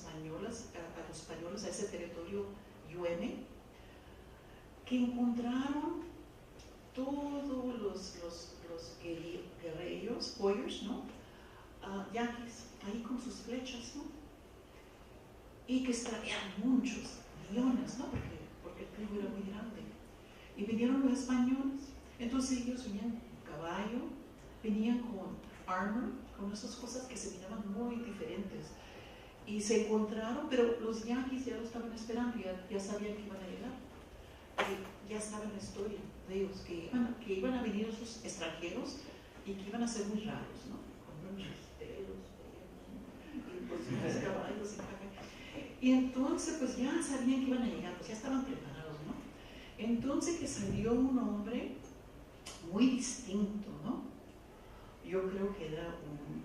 españoles a ese territorio Yueme, que encontraron todos los guerreros, warriors, ¿no? Yaquis, ahí con sus flechas, ¿no? Y que eran muchos, millones, ¿no? Porque el tribu era muy grande. Y vinieron los españoles, entonces ellos venían con caballo, venían con armor, con esas cosas que se miraban muy diferentes. Y se encontraron, pero los yaquis ya lo estaban esperando, ya sabían que iban a llegar. Ya estaba en la historia de ellos, que iban a venir esos extranjeros y que iban a ser muy raros, ¿no? Con muchos pelos, y pues caballos y caballos. Y entonces, pues ya sabían que iban a llegar, pues ya estaban preparados, ¿no? Entonces que salió un hombre muy distinto, ¿no? Yo creo que era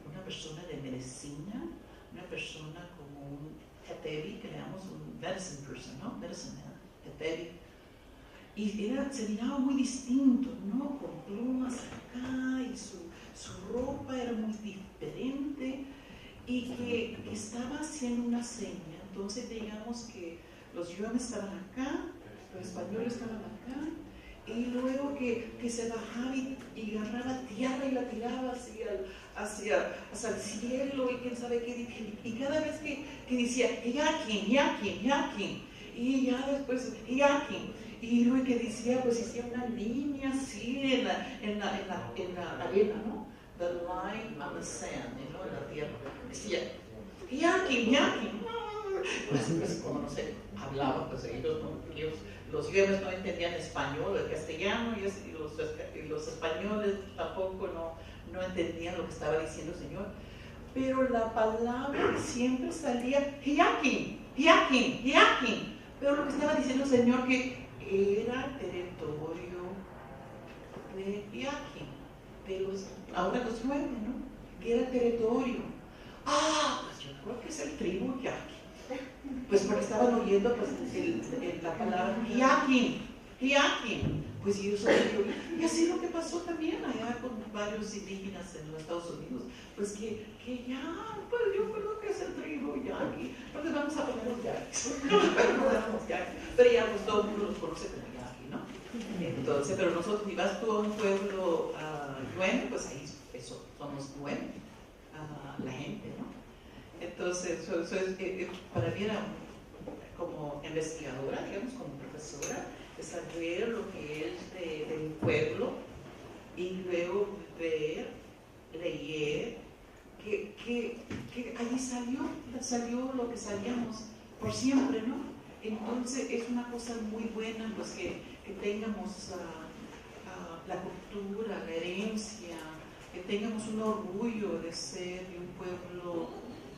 una persona de medicina, una persona como un Hetevi, que le llamamos un medicine person, ¿no? Medicine man, Hetevi. Y se miraba muy distinto, ¿no? Con plumas acá, y su ropa era muy diferente, y que estaba haciendo una seña. Entonces digamos que los yuanes estaban acá, los españoles estaban acá, y luego que se bajaba y agarraba tierra y la tiraba hacia el cielo, y quién sabe qué, y cada vez que decía Yaquin, y ya después Yaquin, y luego que decía, pues hacía una línea así en la arena, ¿no? The line on the sand, ¿no? En la tierra. Decía Yaquin. Pues como no sé, hablaba, pues los yuemes no entendían español, el castellano, y los españoles tampoco no entendían lo que estaba diciendo el Señor. Pero la palabra siempre salía Yaquin. Pero lo que estaba diciendo el Señor, que era territorio de Yaquin, ahora los yuemes, ¿no? Que era territorio. Pues yo creo que es el tribu Yaquin. Pues porque estaban oyendo pues, la palabra Yaquin. Pues yo soy y así lo que pasó también allá con varios indígenas en los Estados Unidos, pues que ya, pues yo creo que es el tribu Yaqui, porque vamos a poner los Yaquis, pero ya pues todo el mundo los conoce como Yaqui, ¿no? Entonces, pero nosotros, si vas tú a un pueblo yueme, pues ahí eso, somos yueme, la gente, ¿no? Entonces, eso es, para mí era como investigadora, digamos, como profesora, de saber lo que es del pueblo, y luego ver, leer, que allí salió lo que sabíamos por siempre, ¿no? Entonces es una cosa muy buena, pues que tengamos la cultura cultura, la herencia, que tengamos un orgullo de ser de un pueblo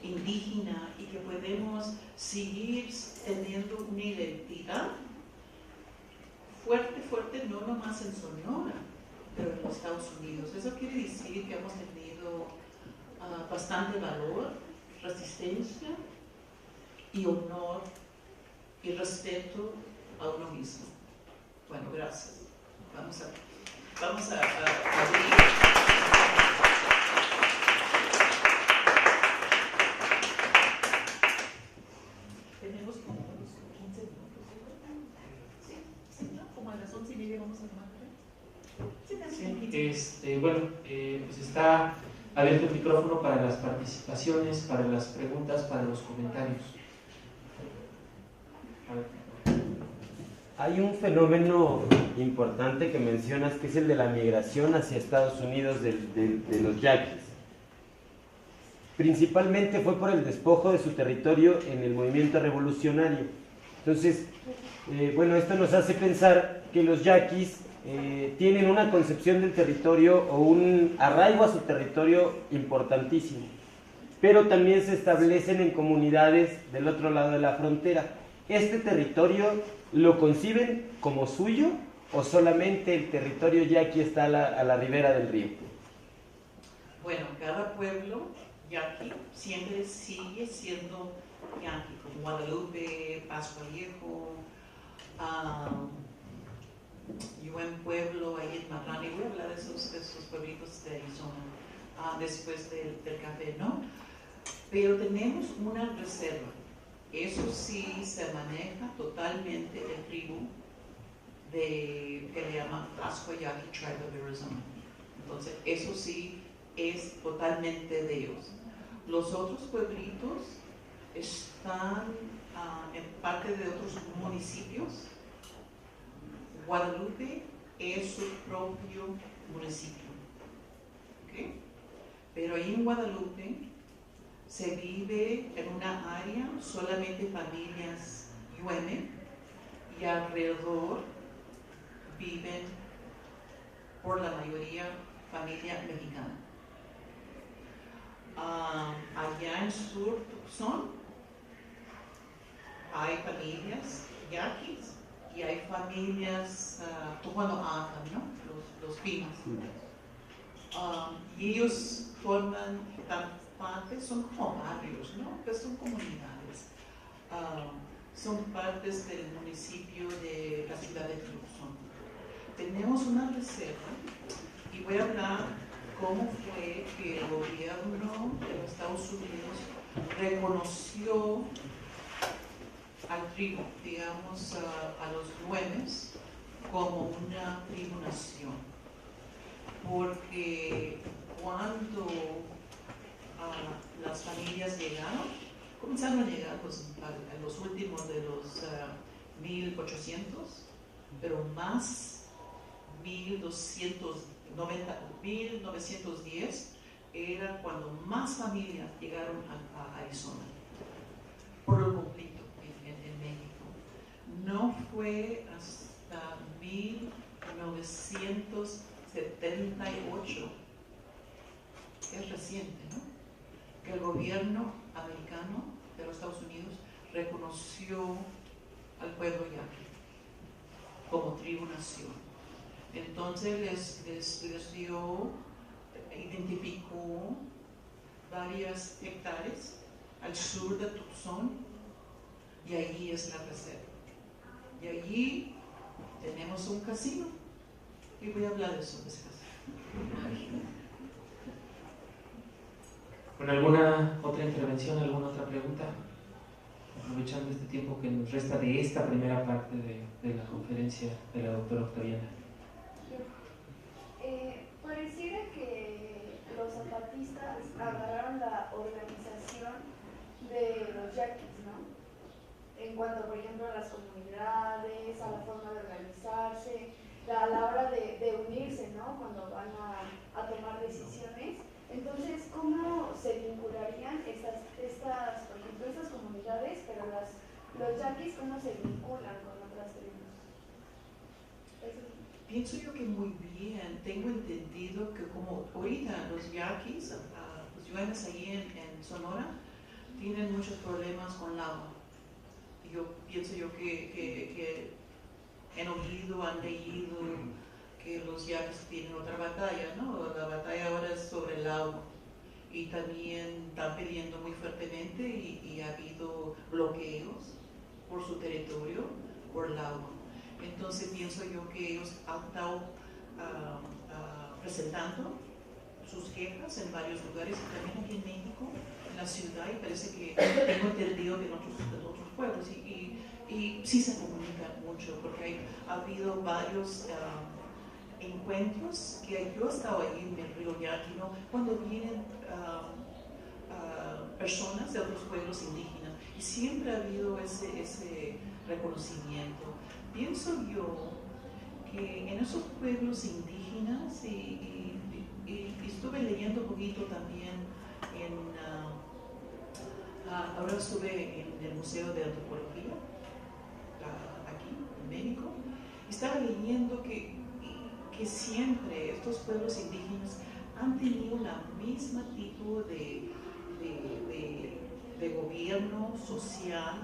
indígena y que podemos seguir teniendo una identidad fuerte, fuerte, no nomás en Sonora, pero en los Estados Unidos. Eso quiere decir que hemos tenido bastante valor, resistencia y honor y respeto a uno mismo. Bueno, gracias. Vamos a abrir. Tenemos como unos 15 minutos. Sí, ¿no? Como a las 11:30 vamos a tomar. Sí, bueno, pues está abierto el micrófono para las participaciones, para las preguntas, para los comentarios. Hay un fenómeno importante que mencionas, que es el de la migración hacia Estados Unidos de los yaquis. Principalmente fue por el despojo de su territorio en el movimiento revolucionario. Entonces, bueno, esto nos hace pensar que los yaquis tienen una concepción del territorio o un arraigo a su territorio importantísimo, pero también se establecen en comunidades del otro lado de la frontera. ¿Este territorio lo conciben como suyo o solamente el territorio yaqui está a la ribera del río? Bueno, cada pueblo yaqui siempre sigue siendo yaqui, como Guadalupe, Pascua Viejo, UN Pueblo, ahí en Marrani. Voy a hablar de esos pueblitos de Arizona después del café, ¿no? Pero tenemos una reserva. Eso sí se maneja totalmente el tribu que le llaman Pascua Yaqui Tribe of Arizona. Entonces, eso sí es totalmente de ellos. Los otros pueblitos están en parte de otros municipios. Guadalupe es su propio municipio, ¿okay? Pero ahí en Guadalupe se vive en una área solamente familias UM y alrededor viven por la mayoría familia mexicana. Allá en Sur Tucson hay familias yaquis y hay familias Tucano-Atan, ¿no? Los Pimas. Y ellos forman partes, son como barrios, ¿no? Pues son comunidades. Son partes del municipio de la ciudad de Tucson. Tenemos una reserva y voy a hablar cómo fue que el gobierno de los Estados Unidos reconoció al tribu, digamos, a los Güemes como una tribu-nación. Porque cuando las familias llegaron, comenzaron a llegar pues, a los últimos de los 1800, pero más 1910 era cuando más familias llegaron a Arizona por el conflicto en México. No fue hasta 1978, es reciente, ¿no?, que el gobierno americano de los Estados Unidos reconoció al pueblo yaqui como tribu-nación. Entonces les dio, identificó varias hectáreas al sur de Tucson y allí es la reserva. Y allí tenemos un casino y voy a hablar de eso después. ¿Con alguna otra intervención, alguna otra pregunta? Aprovechando este tiempo que nos resta de esta primera parte de la conferencia de la doctora Octaviana. Pareciera que los zapatistas agarraron la organización de los yaquis, ¿no? En cuanto, por ejemplo, a las comunidades, a la forma de organizarse, a la hora de unirse, ¿no?, cuando van a tomar decisiones. Entonces, ¿cómo se vincularían estas, por ejemplo, estas comunidades, pero los yaquis, cómo se vinculan con otras tribus? Pienso yo que muy bien. Tengo sentido que como ahorita los yaquis, los yuanes ahí en Sonora, tienen muchos problemas con el agua. Yo pienso que han oído, han leído que los yaquis tienen otra batalla, ¿no? La batalla ahora es sobre el agua. Y también están pidiendo muy fuertemente y ha habido bloqueos por su territorio, por el agua. Entonces pienso yo que ellos han estado presentando sus quejas en varios lugares, y también aquí en México, en la ciudad, y parece que tengo entendido que en otros pueblos, y sí se comunican mucho, porque ha habido varios encuentros que yo he estado ahí en el río Yaqui, ¿no? Cuando vienen personas de otros pueblos indígenas, y siempre ha habido ese reconocimiento. Pienso yo que en esos pueblos indígenas, y estuve leyendo un poquito también ahora estuve en el Museo de Antropología aquí en México, y estaba leyendo que siempre estos pueblos indígenas han tenido la misma tipo de gobierno social,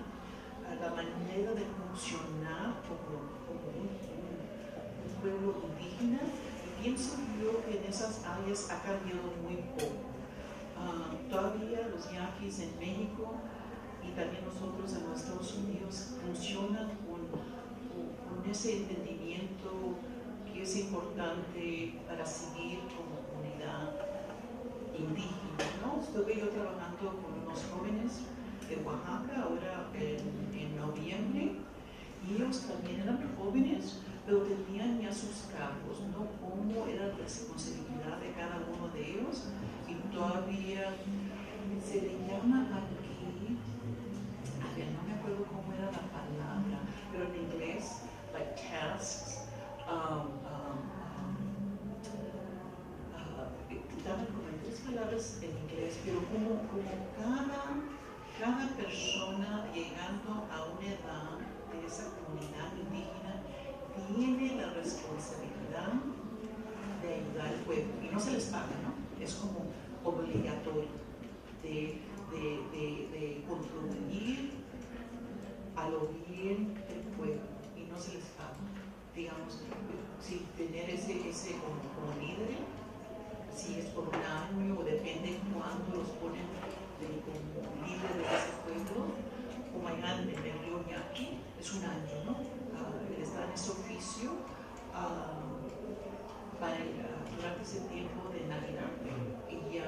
la manera de funcionar como un pueblo indígena, y pienso yo que en esas áreas ha cambiado muy poco. Todavía los yaquis en México y también nosotros en los Estados Unidos funcionan con ese entendimiento que es importante para seguir como comunidad indígena, ¿no? Estuve yo trabajando con unos jóvenes de Oaxaca ahora en noviembre, y ellos también eran jóvenes, pero tenían ya sus cargos, ¿no? Cómo era la responsabilidad de cada uno de ellos, y todavía se le llama aquí, a ver, no me acuerdo cómo era la palabra, pero en inglés, like tasks, daban como 3 palabras en inglés, pero como cada persona llegando a una edad de esa comunidad indígena tiene la responsabilidad de ayudar al pueblo, y no se les paga, ¿no? Es como obligatorio de contribuir a lo bien del pueblo, y no se les paga. Digamos, si tener ese como líder, si es por un año o depende cuándo los ponen como líder de ese pueblo, como allá en el río Yaqui, es un año, ¿no? Les dan ese oficio durante ese tiempo de Navidad, y ya,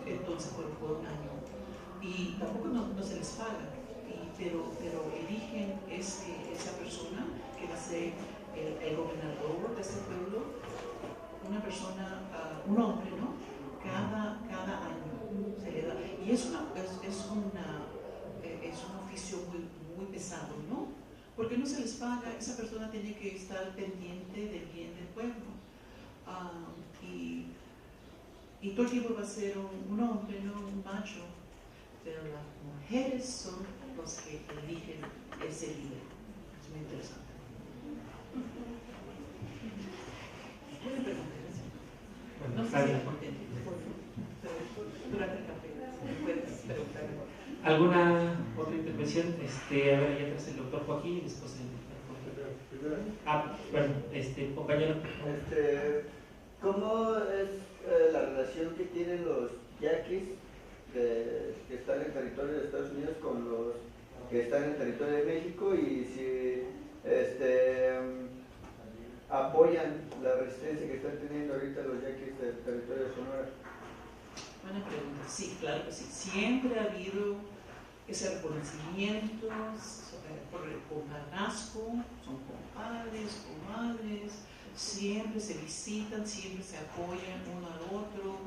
entonces por un año. Y tampoco no se les paga, pero eligen esa persona que va a ser el gobernador de ese pueblo, una persona, un hombre, ¿no? Cada año se le da. Y es un oficio muy pesado, ¿no? Porque no se les paga, esa persona tiene que estar pendiente del bien del pueblo. Y todo el tiempo va a ser un hombre, ¿no? Un macho. Pero las mujeres son los que eligen ese líder. Es muy interesante. Pueden preguntar. No sé si la contente, pero durante el café puedes preguntar. ¿Alguna otra intervención? A ver, ya atrás el doctor Joaquín y después el... bueno, compañero. ¿Cómo es la relación que tienen los yaquis que están en territorio de Estados Unidos con los que están en territorio de México, y si apoyan la resistencia que están teniendo ahorita los yaquis del territorio de Sonora? Buena pregunta. Sí, claro que sí. Siempre ha habido ese reconocimiento por el compadrazgo, son compadres, comadres, siempre se visitan, siempre se apoyan uno al otro.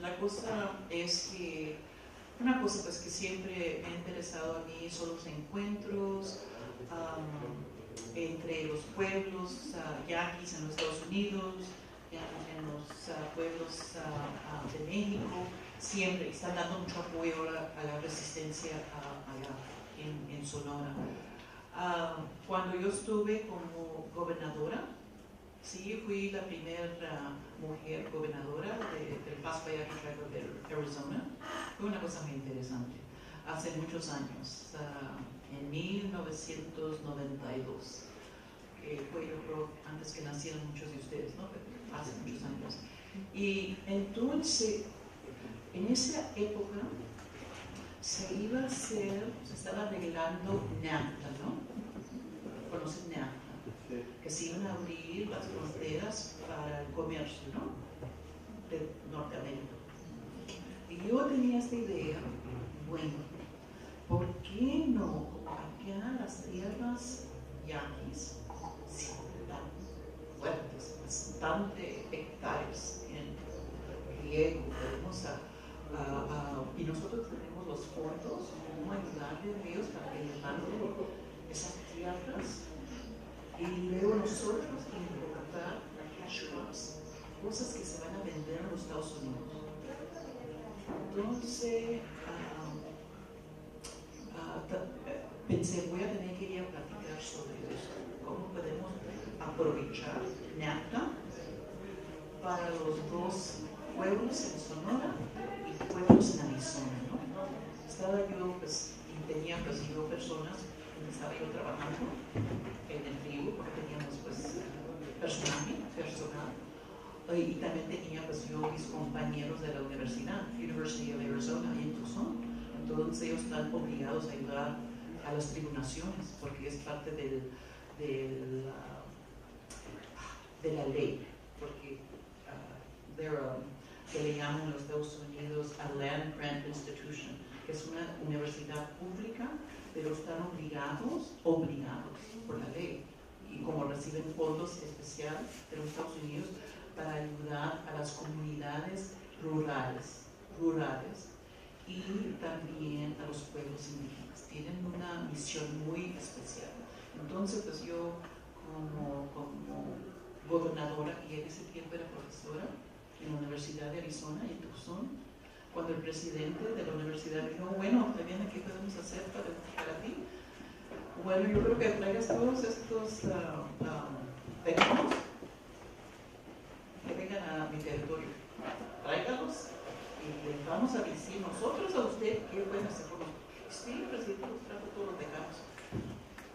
La cosa es que, una cosa pues que siempre me ha interesado a mí son los encuentros entre los pueblos yaquis en los Estados Unidos, en los pueblos de México, siempre están dando mucho apoyo a la resistencia allá en Sonora. Cuando yo estuve como gobernadora Sí, fui la primera mujer gobernadora del Paso Vallarta Tribal de Arizona. Fue una cosa muy interesante. Hace muchos años, en 1992, que fue yo creo antes que nacieran muchos de ustedes, ¿no? Pero hace muchos años. Y entonces, en esa época, se iba a hacer, se estaba arreglando NAFTA, ¿no? ¿Conocen NAFTA? Sí. Que se iban a abrir las fronteras para el comercio, ¿no? De Norteamérica. Y yo tenía esta idea, bueno, ¿por qué no? Como acá las tierras yaquis tan fuertes, bastante hectáreas en riego, tenemos y nosotros tenemos los fondos, cómo ayudarle a ellos para que levanten esas tierras y luego nosotros importar cash crops, cosas que se van a vender en los Estados Unidos. Entonces pensé, voy a tener que ir a platicar sobre eso, cómo podemos aprovechar NAFTA para los dos pueblos en Sonora y pueblos en Arizona, ¿no? Estaba yo, pues, y tenía pues yo personas, estaba yo trabajando en el tribu, porque teníamos pues personal, y también tenía pues yo mis compañeros de la universidad, University of Arizona en Tucson. Entonces ellos están obligados a ayudar a las tribulaciones, porque es parte de la ley, porque que le llaman en los Estados Unidos a Land Grant Institution, que es una universidad pública, pero están obligados por la ley, y como reciben fondos especiales de los Estados Unidos para ayudar a las comunidades rurales y también a los pueblos indígenas. Tienen una misión muy especial. Entonces, pues yo como gobernadora, y en ese tiempo era profesora en la Universidad de Arizona, en Tucson, cuando el presidente de la universidad dijo, bueno, también aquí podemos hacer para ti. Bueno, yo creo que traigas todos estos tejanos que vengan a mi territorio. Tráigalos y les vamos a decir nosotros a usted qué pueden hacer con nosotros. Sí, el presidente nos trajo todos los tejanos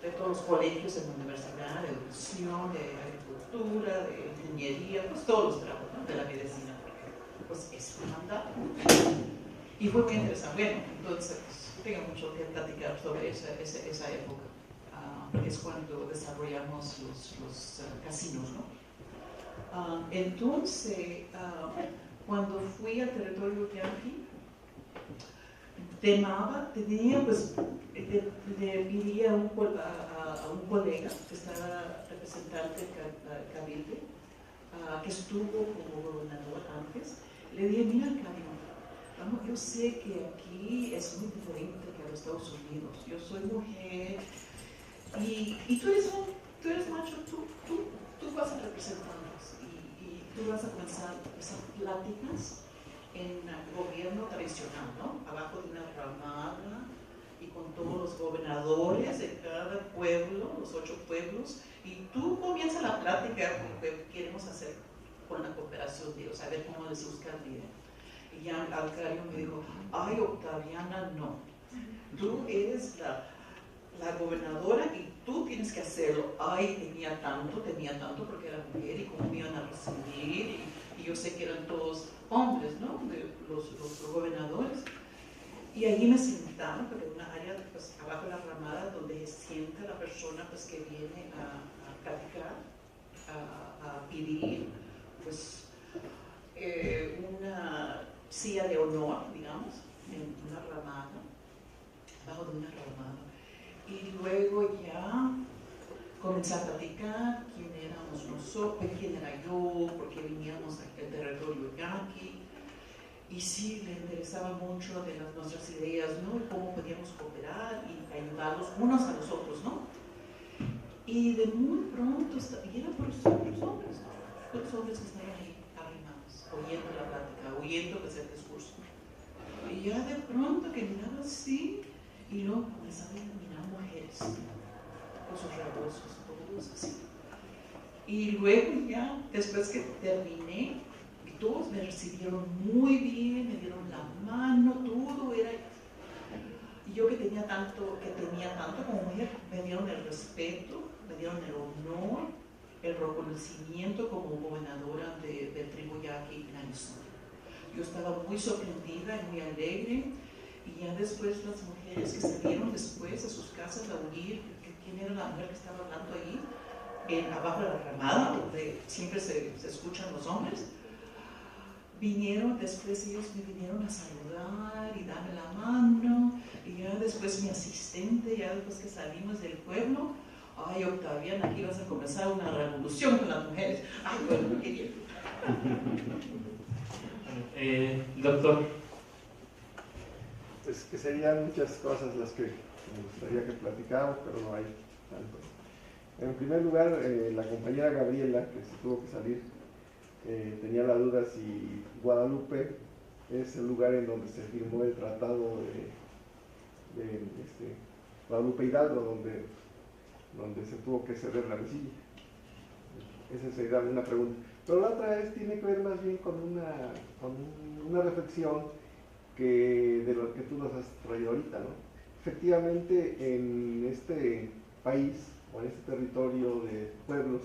de todos los colegios en la universidad, de educación, de agricultura, de ingeniería, pues todos los trajo, ¿no? De la medicina, porque pues es un mandato. Y fue muy interesante. Bueno, entonces pues, tengo mucho que platicar sobre esa época, porque es cuando desarrollamos los casinos, ¿no? Entonces, cuando fui al territorio yaqui, tenía pues, le pedí a un colega que estaba representante del Cabilde, que estuvo como gobernador antes, le dije, mira, Carmen, vamos, yo sé que aquí es muy diferente que a los Estados Unidos. Yo soy mujer y tú eres macho, tú vas a representarnos y tú vas a comenzar esas pláticas en el gobierno tradicional, ¿no? Abajo de una ramada y con todos los gobernadores de cada pueblo, los 8 pueblos, y tú comienzas la plática con lo que queremos hacer con la cooperación de ellos, a ver cómo les busca el dinero. Y ya Alcario me dijo, ay, Octaviana, no, tú eres la gobernadora y tú tienes que hacerlo. Ay, tenía tanto porque era mujer y cómo me iban a recibir, y yo sé que eran todos hombres, ¿no? De los gobernadores. Y allí me sentaron, porque en una área pues, abajo de la ramada donde se sienta la persona pues, que viene a platicar, a pedir pues, una silla de honor, digamos, en una ramada, abajo de una ramada. Y luego ya comencé a platicar quién éramos nosotros, quién era yo, por qué veníamos al territorio yaqui. Y sí, le interesaba mucho de nuestras ideas, ¿no? Cómo podíamos cooperar y ayudarlos unos a los otros, ¿no? Y de muy pronto, y era por los hombres, ¿no? Los hombres que estaban ahí arrimados, oyendo la plática, oyendo pues, el discurso. Y ya de pronto que miraba así, y luego comenzaban a mirar mujeres, con sus rebozos, todos así. Y luego ya, después que terminé, todos me recibieron muy bien, me dieron la mano, todo era... Y yo que tenía tanto como mujer, me dieron el respeto, me dieron el honor, el reconocimiento como gobernadora del tribu yaqui en Arizona. Yo estaba muy sorprendida y muy alegre, y ya después las mujeres que salieron después a sus casas a oír quién era la mujer que estaba hablando ahí, abajo de la ramada, donde siempre se escuchan los hombres, vinieron, después ellos me vinieron a saludar y darme la mano, y ya después mi asistente, ya después que salimos del pueblo, ay Octaviana, aquí vas a comenzar una revolución con las mujeres. Ay, bueno, qué bien. Doctor. Pues que serían muchas cosas las que me gustaría que platicáramos, pero no hay tanto. En primer lugar, la compañera Gabriela, que se tuvo que salir, tenía la duda si Guadalupe es el lugar en donde se firmó el tratado de Guadalupe Hidalgo, donde se tuvo que ceder la mesilla. Esa sería una pregunta. Pero la otra tiene que ver más bien con una reflexión de lo que tú nos has traído ahorita, ¿no? Efectivamente, en este país o en este territorio de pueblos,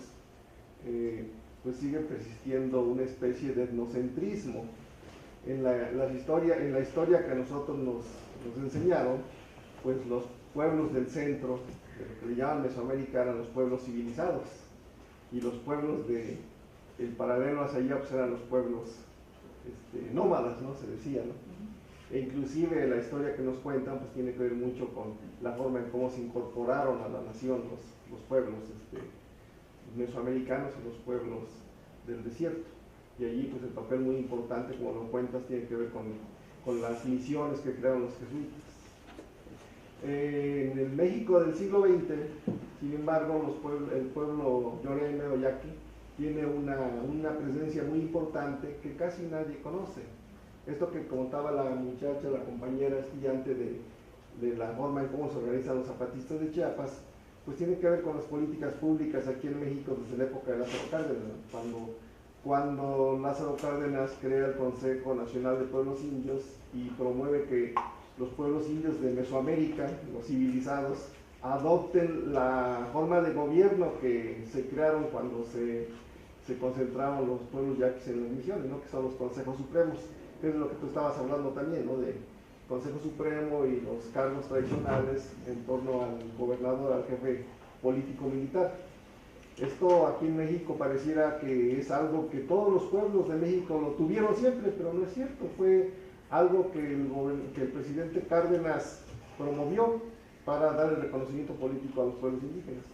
pues sigue persistiendo una especie de etnocentrismo. En la historia que a nosotros nos enseñaron, pues los pueblos del centro, de lo que le llaman Mesoamérica, eran los pueblos civilizados, y los pueblos el paralelo hacia allá pues eran los pueblos nómadas, ¿no? Se decía, ¿no? E inclusive la historia que nos cuentan pues tiene que ver mucho con la forma en cómo se incorporaron a la nación los pueblos mesoamericanos y los pueblos del desierto. Y allí pues el papel muy importante, como lo cuentas, tiene que ver con las misiones que crearon los jesuitas. En el México del siglo XX, sin embargo, el pueblo yoreme o yaqui tiene una presencia muy importante que casi nadie conoce. Esto que contaba la muchacha, la compañera estudiante de la forma en cómo se organizan los zapatistas de Chiapas, pues tiene que ver con las políticas públicas aquí en México desde la época de Lázaro Cárdenas, ¿no? Cuando Lázaro Cárdenas crea el Consejo Nacional de Pueblos Indios y promueve que los pueblos indios de Mesoamérica, los civilizados, adopten la forma de gobierno que se crearon cuando se concentraron los pueblos yaquis en las misiones, ¿no? Que son los consejos supremos, que es lo que tú estabas hablando también, ¿no? De Consejo Supremo y los cargos tradicionales en torno al gobernador, al jefe político-militar. Esto aquí en México pareciera que es algo que todos los pueblos de México lo tuvieron siempre, pero no es cierto. Fue algo que el presidente Cárdenas promovió para dar el reconocimiento político a los pueblos indígenas.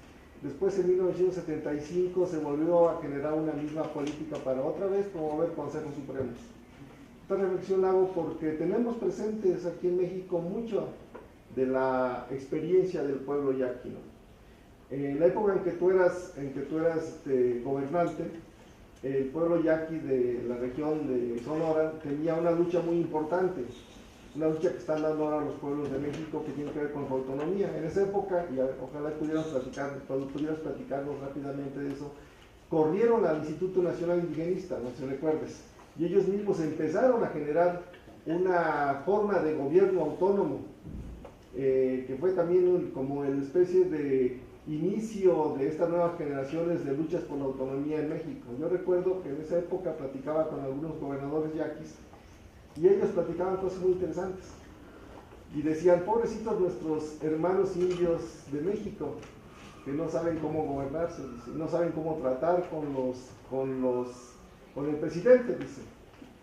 Después, en 1975, se volvió a generar una misma política para otra vez promover consejos supremos. Esta reflexión la hago porque tenemos presentes aquí en México mucho de la experiencia del pueblo yaqui, ¿no? En la época en que tú eras gobernante, el pueblo yaqui de la región de Sonora tenía una lucha muy importante, una lucha que están dando ahora los pueblos de México, que tiene que ver con su autonomía. En esa época, y ojalá pudieras platicarnos rápidamente de eso, corrieron al Instituto Nacional Indigenista, no sé si recuerdes, y ellos mismos empezaron a generar una forma de gobierno autónomo, que fue también como una especie de inicio de estas nuevas generaciones de luchas por la autonomía en México. Yo recuerdo que en esa época platicaba con algunos gobernadores yaquis y ellos platicaban cosas muy interesantes y decían: pobrecitos nuestros hermanos indios de México, que no saben cómo gobernarse, no saben cómo tratar con el presidente, dice.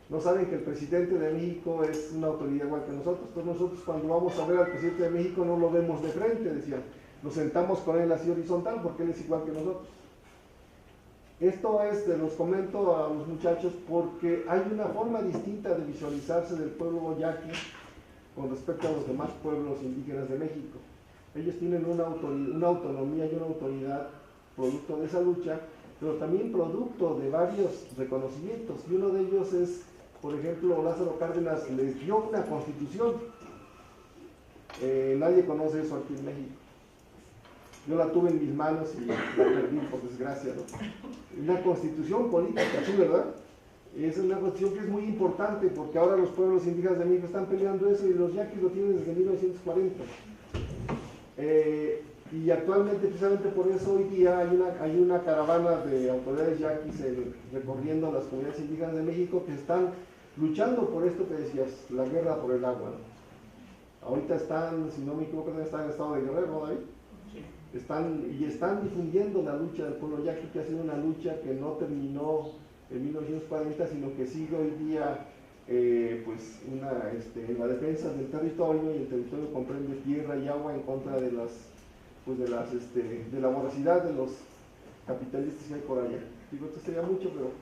No saben que el presidente de México es una autoridad igual que nosotros. Entonces nosotros, cuando vamos a ver al presidente de México, no lo vemos de frente, decían. Nos sentamos con él así horizontal porque él es igual que nosotros. Esto te los comento a los muchachos porque hay una forma distinta de visualizarse del pueblo yaqui con respecto a los demás pueblos indígenas de México. Ellos tienen una autonomía y una autoridad producto de esa lucha, pero también producto de varios reconocimientos, y uno de ellos es, por ejemplo, Lázaro Cárdenas les dio una constitución. Nadie conoce eso aquí en México. Yo la tuve en mis manos y la perdí por desgracia, ¿no? Una constitución política, ¿sí, verdad? Es una constitución que es muy importante porque ahora los pueblos indígenas de México están peleando eso y los yaquis lo tienen desde 1940. Y actualmente, precisamente por eso, hoy día hay una caravana de autoridades yaquis recorriendo las comunidades indígenas de México que están luchando por esto que decías, la guerra por el agua, ¿no? Ahorita están, si no me equivoco, están en el estado de Guerrero, ¿no, David? Sí. Están difundiendo la lucha del pueblo yaqui, que ha sido una lucha que no terminó en 1940, sino que sigue hoy día pues en la defensa del territorio, y el territorio comprende tierra y agua en contra de la voracidad de los capitalistas que hay por allá. Digo, esto sería mucho, pero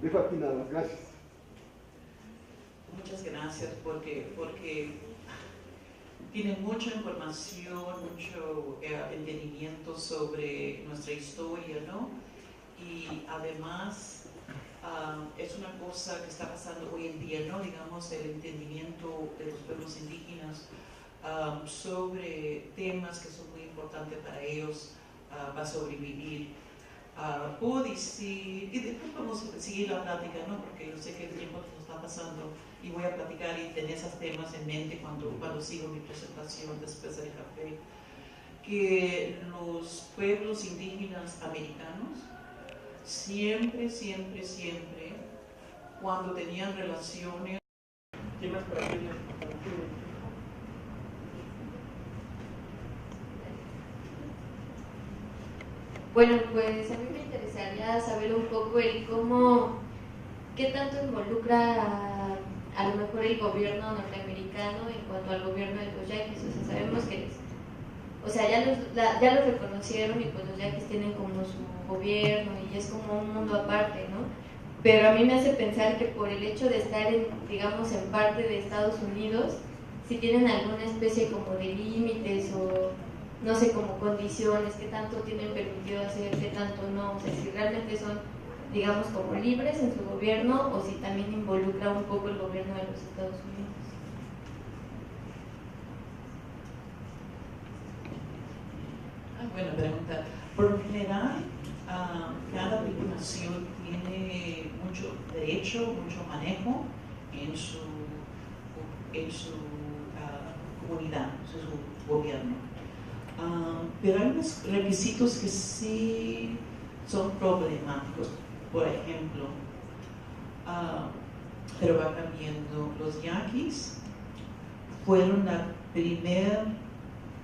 dejo aquí nada más. Gracias. Muchas gracias, porque tiene mucha información, mucho entendimiento sobre nuestra historia, ¿no? Y además es una cosa que está pasando hoy en día, ¿no? Digamos, el entendimiento de los pueblos indígenas sobre temas que son muy importantes para ellos, para sobrevivir. Puedo decir, y después vamos a seguir la plática, ¿no? Porque yo sé que el tiempo nos está pasando y voy a platicar y tener esos temas en mente cuando sigo mi presentación después del café, que los pueblos indígenas americanos siempre, cuando tenían relaciones, temas para Bueno, pues a mí me interesaría saber un poco qué tanto involucra a lo mejor el gobierno norteamericano en cuanto al gobierno de los yaquis. O sea, sabemos que ya los reconocieron y pues los yaquis tienen como su gobierno y es como un mundo aparte, ¿no? Pero a mí me hace pensar que por el hecho de estar digamos, en parte de Estados Unidos, si tienen alguna especie como de límites o no sé, como condiciones, qué tanto tienen permitido hacer, qué tanto no, o sea, si realmente son, digamos, como libres en su gobierno o si también involucra un poco el gobierno de los Estados Unidos. Buena pregunta. Por lo general, cada nación tiene mucho derecho, mucho manejo en su comunidad, en su gobierno. Pero hay unos requisitos que sí son problemáticos. Por ejemplo, pero va cambiando. Los yaquis fueron la primera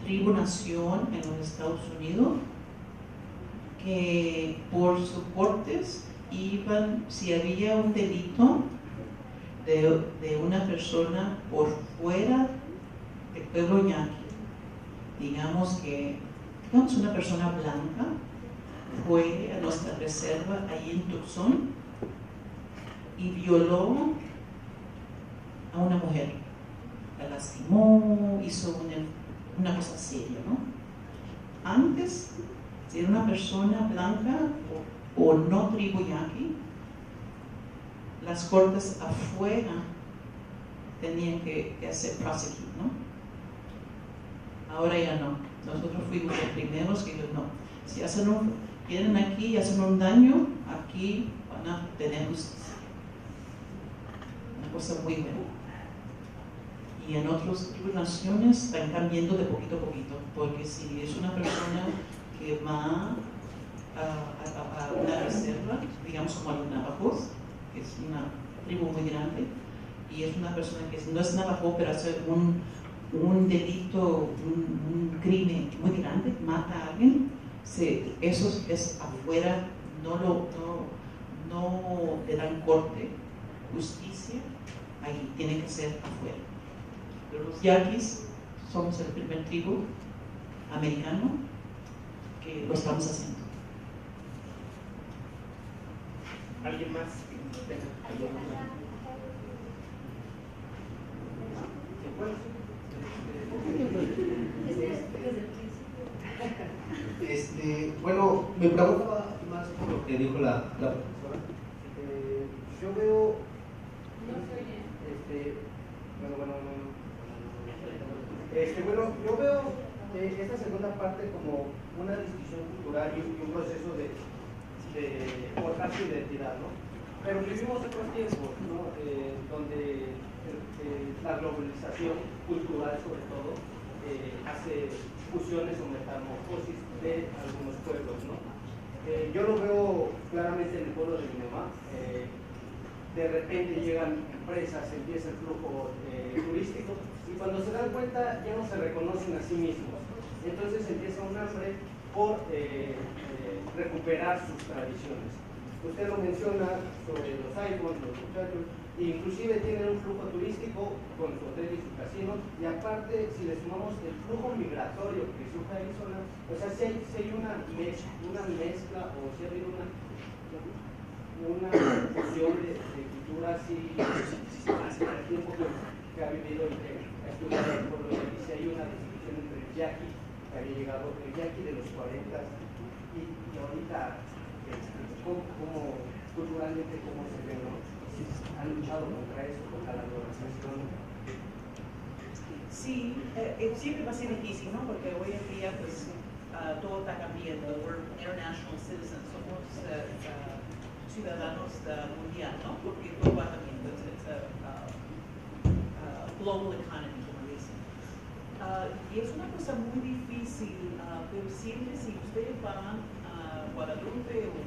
tribu-nación en los Estados Unidos que por sus cortes iban, si había un delito de una persona por fuera del pueblo yaqui, digamos una persona blanca fue a nuestra reserva ahí en Tucson y violó a una mujer, la lastimó, hizo una cosa seria, ¿no? Antes, si era una persona blanca o no tribu yaqui, las cortes afuera tenían que hacer prosecute, ¿no? Ahora ya no. Nosotros fuimos los primeros que no. Si vienen aquí y hacen un daño, aquí van a tener justicia. Una cosa muy buena. Y en otras naciones están cambiando de poquito a poquito, porque si es una persona que va a una reserva, digamos como los navajos, que es una tribu muy grande, y es una persona que no es navajo, pero hace un delito, un crimen muy grande, mata a alguien, eso es afuera, no le dan corte, justicia, ahí tiene que ser afuera. Pero los yaquis somos el primer tribu americano que lo estamos haciendo. ¿Alguien más? Bueno, me preocupa más por lo que dijo la profesora. Yo veo. Bueno, yo veo esta segunda parte como una discusión cultural y un proceso de forjar su identidad, ¿no? Pero vivimos otros tiempos, ¿no? Donde la globalización cultural, sobre todo, hace fusiones o metamorfosis de algunos pueblos, ¿no? Yo lo veo claramente en el pueblo de mi mamá. De repente llegan empresas, empieza el flujo turístico y cuando se dan cuenta ya no se reconocen a sí mismos. Entonces empieza un hambre por recuperar sus tradiciones. Usted lo menciona sobre los iPhones, los muchachos, e inclusive tienen un flujo turístico con su hotel y su casino, y aparte, si le sumamos el flujo migratorio que surge ahí zona, o sea, si hay una mezcla o si ha habido una fusión de culturas y hace el tiempo que ha vivido y que ha estudiado el pueblo de aquí, si hay una distinción entre el yaqui que había llegado, el yaqui de los 40 y ahorita, como culturalmente, cómo se ve, ¿no? ¿Han luchado contra eso, contra la globalización? Sí, siempre va a ser difícil, ¿no? Porque hoy en día, pues, todo está cambiando. We're international citizens, somos ciudadanos mundial, ¿no? Porque todo va cambiando. It's a global economy, como dicen. Y es una cosa muy difícil, pero siempre si ustedes van a Guadalupe o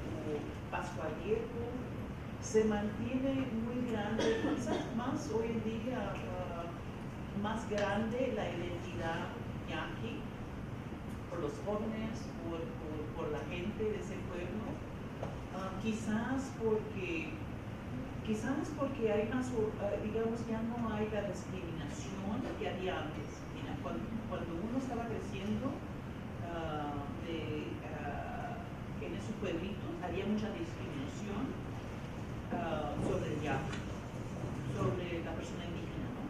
Pascua Viejo, se mantiene muy grande, quizás más hoy en día, más grande la identidad yaqui por los jóvenes, por la gente de ese pueblo. Quizás porque hay más, digamos, ya no hay la discriminación que había antes. Mira, cuando uno estaba creciendo en esos pueblitos, había mucha discriminación sobre el yaqui, sobre la persona indígena, ¿no?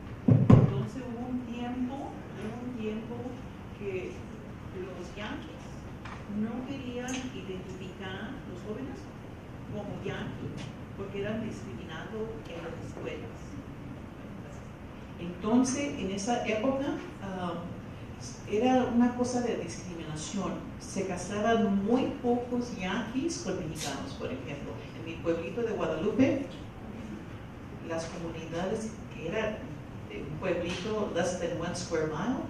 Entonces hubo un tiempo que los yaquis no querían identificar los jóvenes como yaquis porque eran discriminados en las escuelas. Entonces, en esa época era una cosa de discriminación. Se casaban muy pocos yaquis con mexicanos, por ejemplo. En mi pueblito de Guadalupe, las comunidades que eran de un pueblito less than 1 square mile,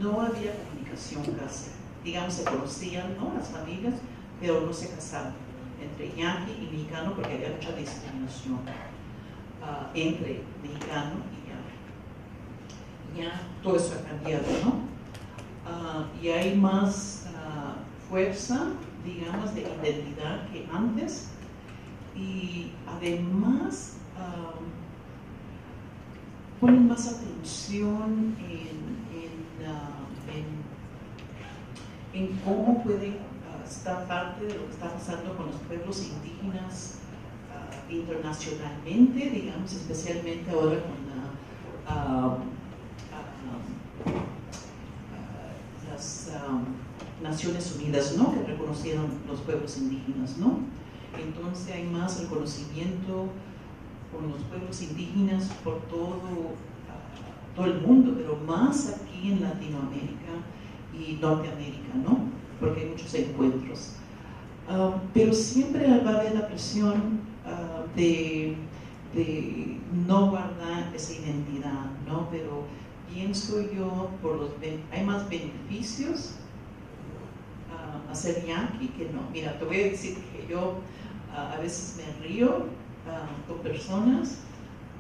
no había comunicación casi. Digamos, se conocían, ¿no?, las familias, pero no se casaban entre yaqui y mexicano porque había mucha discriminación entre mexicano y yaqui. Ya todo eso ha cambiado, ¿no? Y hay más fuerza, digamos, de identidad que antes, y además ponen más atención en cómo pueden estar parte de lo que está pasando con los pueblos indígenas internacionalmente, digamos, especialmente ahora con las Naciones Unidas, ¿no?, que reconocieron los pueblos indígenas, ¿no? Entonces hay más reconocimiento con los pueblos indígenas por todo el mundo, pero más aquí en Latinoamérica y Norteamérica, ¿no?, porque hay muchos encuentros. Pero siempre va a haber la presión de no guardar esa identidad, ¿no? Pero pienso yo, hay más beneficios a ser yaqui que no. Mira, te voy a decir que yo a veces me río con personas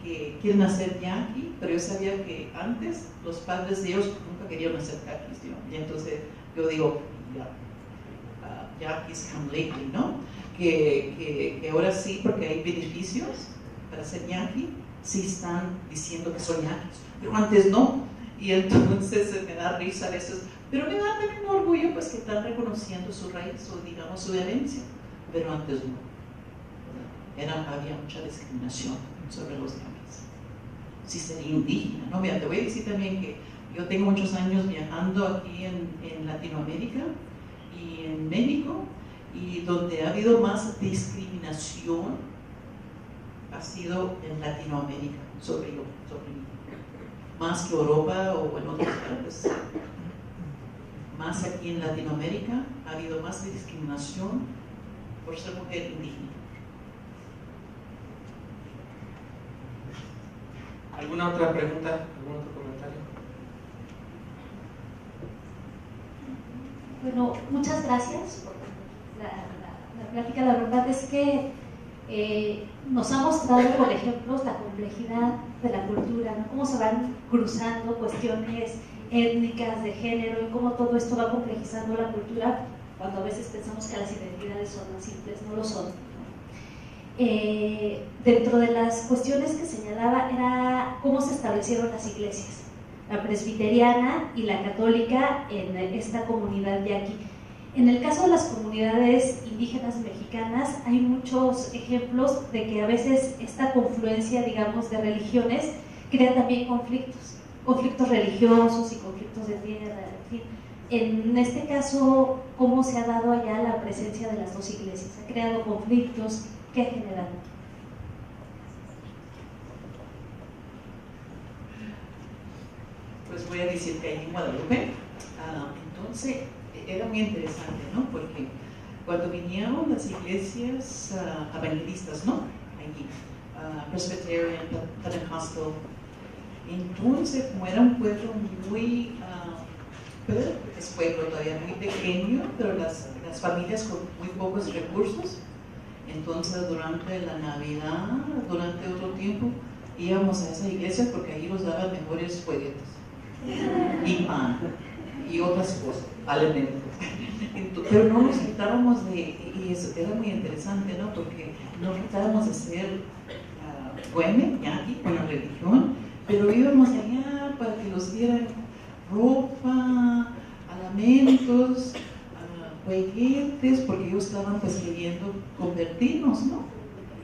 que quieren hacer yaqui, pero yo sabía que antes los padres de ellos nunca querían hacer yaquis, ¿no? Y entonces yo digo, yaquis come lately, ¿no? Que ahora sí, porque hay beneficios para ser yaqui, sí están diciendo que son yaquis, pero antes no. Y entonces me da risa a veces, pero me da también orgullo pues que están reconociendo su raíz o digamos su herencia, pero antes no. Había mucha discriminación sobre los yaquis. Si sería indígena, ¿no? Mira, te voy a decir también que yo tengo muchos años viajando aquí en Latinoamérica y en México, y donde ha habido más discriminación ha sido en Latinoamérica sobre mí. más que Europa o en otras partes. Más aquí en Latinoamérica ha habido más discriminación por ser mujer indígena. ¿Alguna otra pregunta? ¿Algún otro comentario? Bueno, muchas gracias por la plática. La verdad es que nos ha mostrado, por ejemplo, la complejidad de la cultura, ¿no? Cómo se van cruzando cuestiones étnicas, de género, y cómo todo esto va complejizando la cultura, cuando a veces pensamos que las identidades son más simples, no lo son, ¿no? Dentro de las cuestiones que señalaba era cómo se establecieron las iglesias, la presbiteriana y la católica en esta comunidad yaqui. En el caso de las comunidades indígenas mexicanas hay muchos ejemplos de que a veces esta confluencia, digamos, de religiones crea también conflictos religiosos y conflictos de tierra, en fin. En este caso, ¿cómo se ha dado allá la presencia de las dos iglesias? ¿Ha creado conflictos? ¿Qué ha generado? Pues voy a decir que ahí en Guadalupe, entonces era muy interesante, ¿no? Porque cuando vinieron las iglesias evangelistas, ¿no? Allí, Presbyterian, Pentecostal, entonces como era un pueblo muy, es pueblo todavía muy pequeño, pero las familias con muy pocos recursos, entonces durante la Navidad, durante otro tiempo, íbamos a esa iglesia porque ahí nos daban mejores juguetes y pan y otras cosas, alimentos. Pero no nos quitábamos de, y eso era muy interesante, ¿no? Porque no quitábamos de ser güeme, yaqui, con la religión, pero íbamos allá para que nos dieran ropa, alimentos, juguetes, porque ellos estaban pues queriendo convertirnos, ¿no?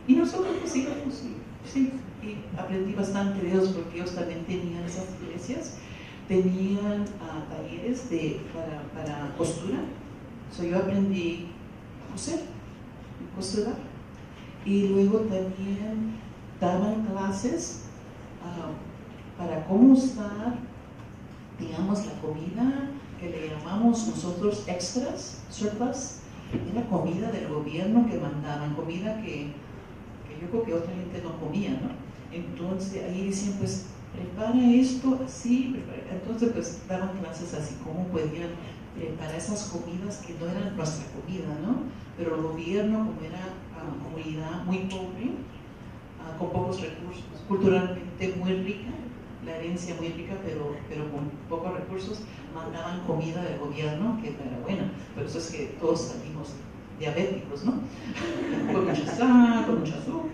Y nosotros pues íbamos, sí, y aprendí bastante de ellos porque ellos también tenían esas iglesias, tenían talleres para costura. Yo aprendí a coser, costurar, y luego también daban clases para cómo usar, digamos, la comida que le llamamos nosotros extras, surplus. Era comida del gobierno que mandaban, comida que yo creo que otra gente no comía, ¿no? Entonces ahí decían, pues prepara esto así, entonces pues daban clases así, cómo podían preparar esas comidas que no eran nuestra comida, ¿no? Pero el gobierno, como era comunidad muy pobre, con pocos recursos, culturalmente muy rica, la herencia muy rica, pero con pocos recursos, mandaban comida del gobierno que era buena. Por eso es que todos salimos diabéticos, ¿no? Con mucha sal, con mucha azúcar,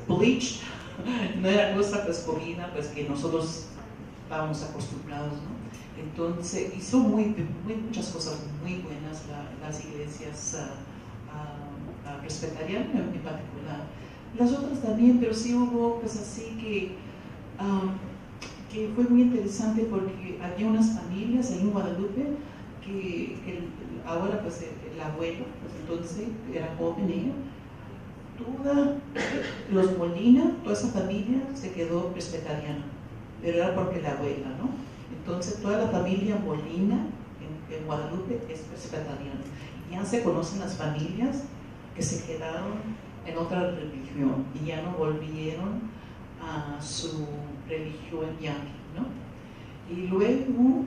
bleached. No era cosa, pues comida, pues que nosotros estábamos acostumbrados, ¿no? Entonces hizo muchas cosas muy buenas las iglesias presbiterianas en particular. Las otras también, pero sí hubo pues así que fue muy interesante porque había unas familias ahí en Guadalupe que ahora pues el abuelo, pues entonces era joven ella, los Molina, toda esa familia se quedó presbiteriana, pero era porque la abuela, ¿no? Entonces toda la familia Molina en Guadalupe es presbiteriana. Ya se conocen las familias que se quedaron en otra religión y ya no volvieron a su religión yaqui, ¿no? Y luego,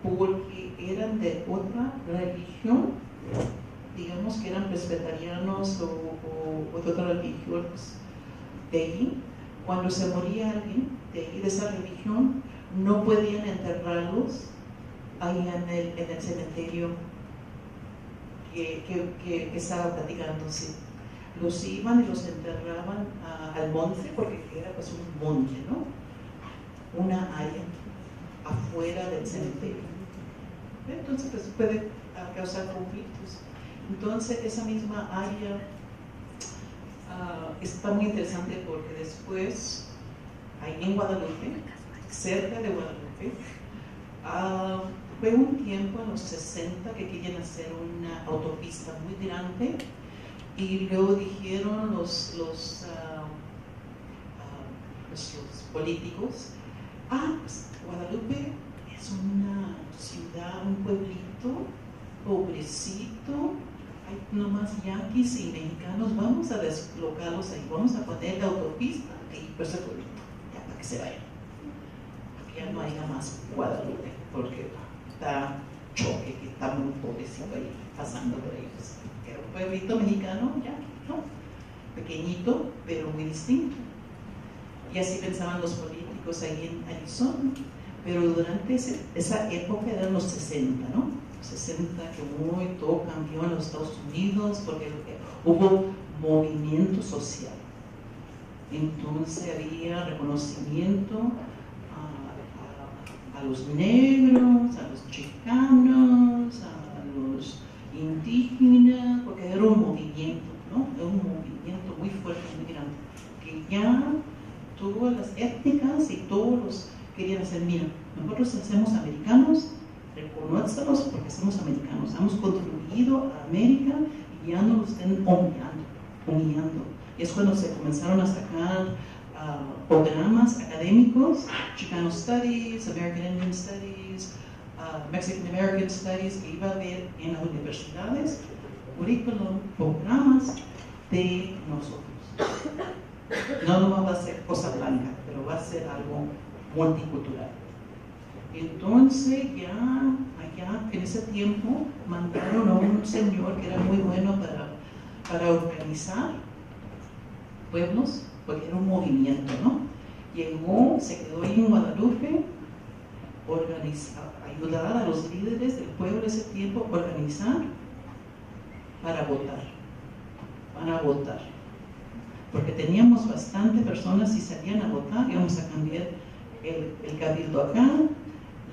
porque eran de otra religión, digamos que eran presbiterianos o de otra religión, pues, de allí, cuando se moría alguien de esa religión, no podían enterrarlos ahí en el cementerio que estaba platicándose. Los iban y los enterraban al monte, porque era pues un monte, ¿no? Una área afuera del cementerio. Entonces pues puede causar conflictos. Entonces esa misma área está muy interesante porque después, ahí en Guadalupe, cerca de Guadalupe, fue un tiempo en los 60 que querían hacer una autopista muy grande y luego dijeron los políticos Pues Guadalupe es una ciudad, un pueblito pobrecito, hay nomás yaquis y mexicanos, vamos a deslocarlos ahí, vamos a poner la autopista y pues el pueblito, ya para que se vayan. Aquí ya no haya más Guadalupe, porque está choque, que está muy pobrecito ahí, pasando por ahí. Pues, era un pueblito mexicano, ya, ¿no? Pequeñito, pero muy distinto. Y así pensaban los políticos ahí en Arizona. Pero durante esa época eran los 60, ¿no? 60, que todo cambió en los Estados Unidos porque hubo movimiento social. Entonces había reconocimiento a los negros, a los chicanos, a los indígenas, porque era un movimiento, ¿no? Era un movimiento muy fuerte, muy grande, que ya todas las étnicas y todos los querían hacer, mira, nosotros hacemos americanos, reconócelos porque somos americanos, hemos contribuido a América y ya no lo estén humillando. Y es cuando se comenzaron a sacar programas académicos, Chicano Studies, American Indian Studies, Mexican American Studies, que iba a haber en las universidades, currículum, programas de nosotros. No va a ser cosa blanca, pero va a ser algo multicultural. Entonces ya allá en ese tiempo mandaron a un señor que era muy bueno para organizar pueblos, porque era un movimiento, ¿no? Llegó, se quedó ahí en Guadalupe, ayudar a los líderes del pueblo de ese tiempo a organizar para votar. Porque teníamos bastante personas y salían a votar, íbamos a cambiar el cabildo acá,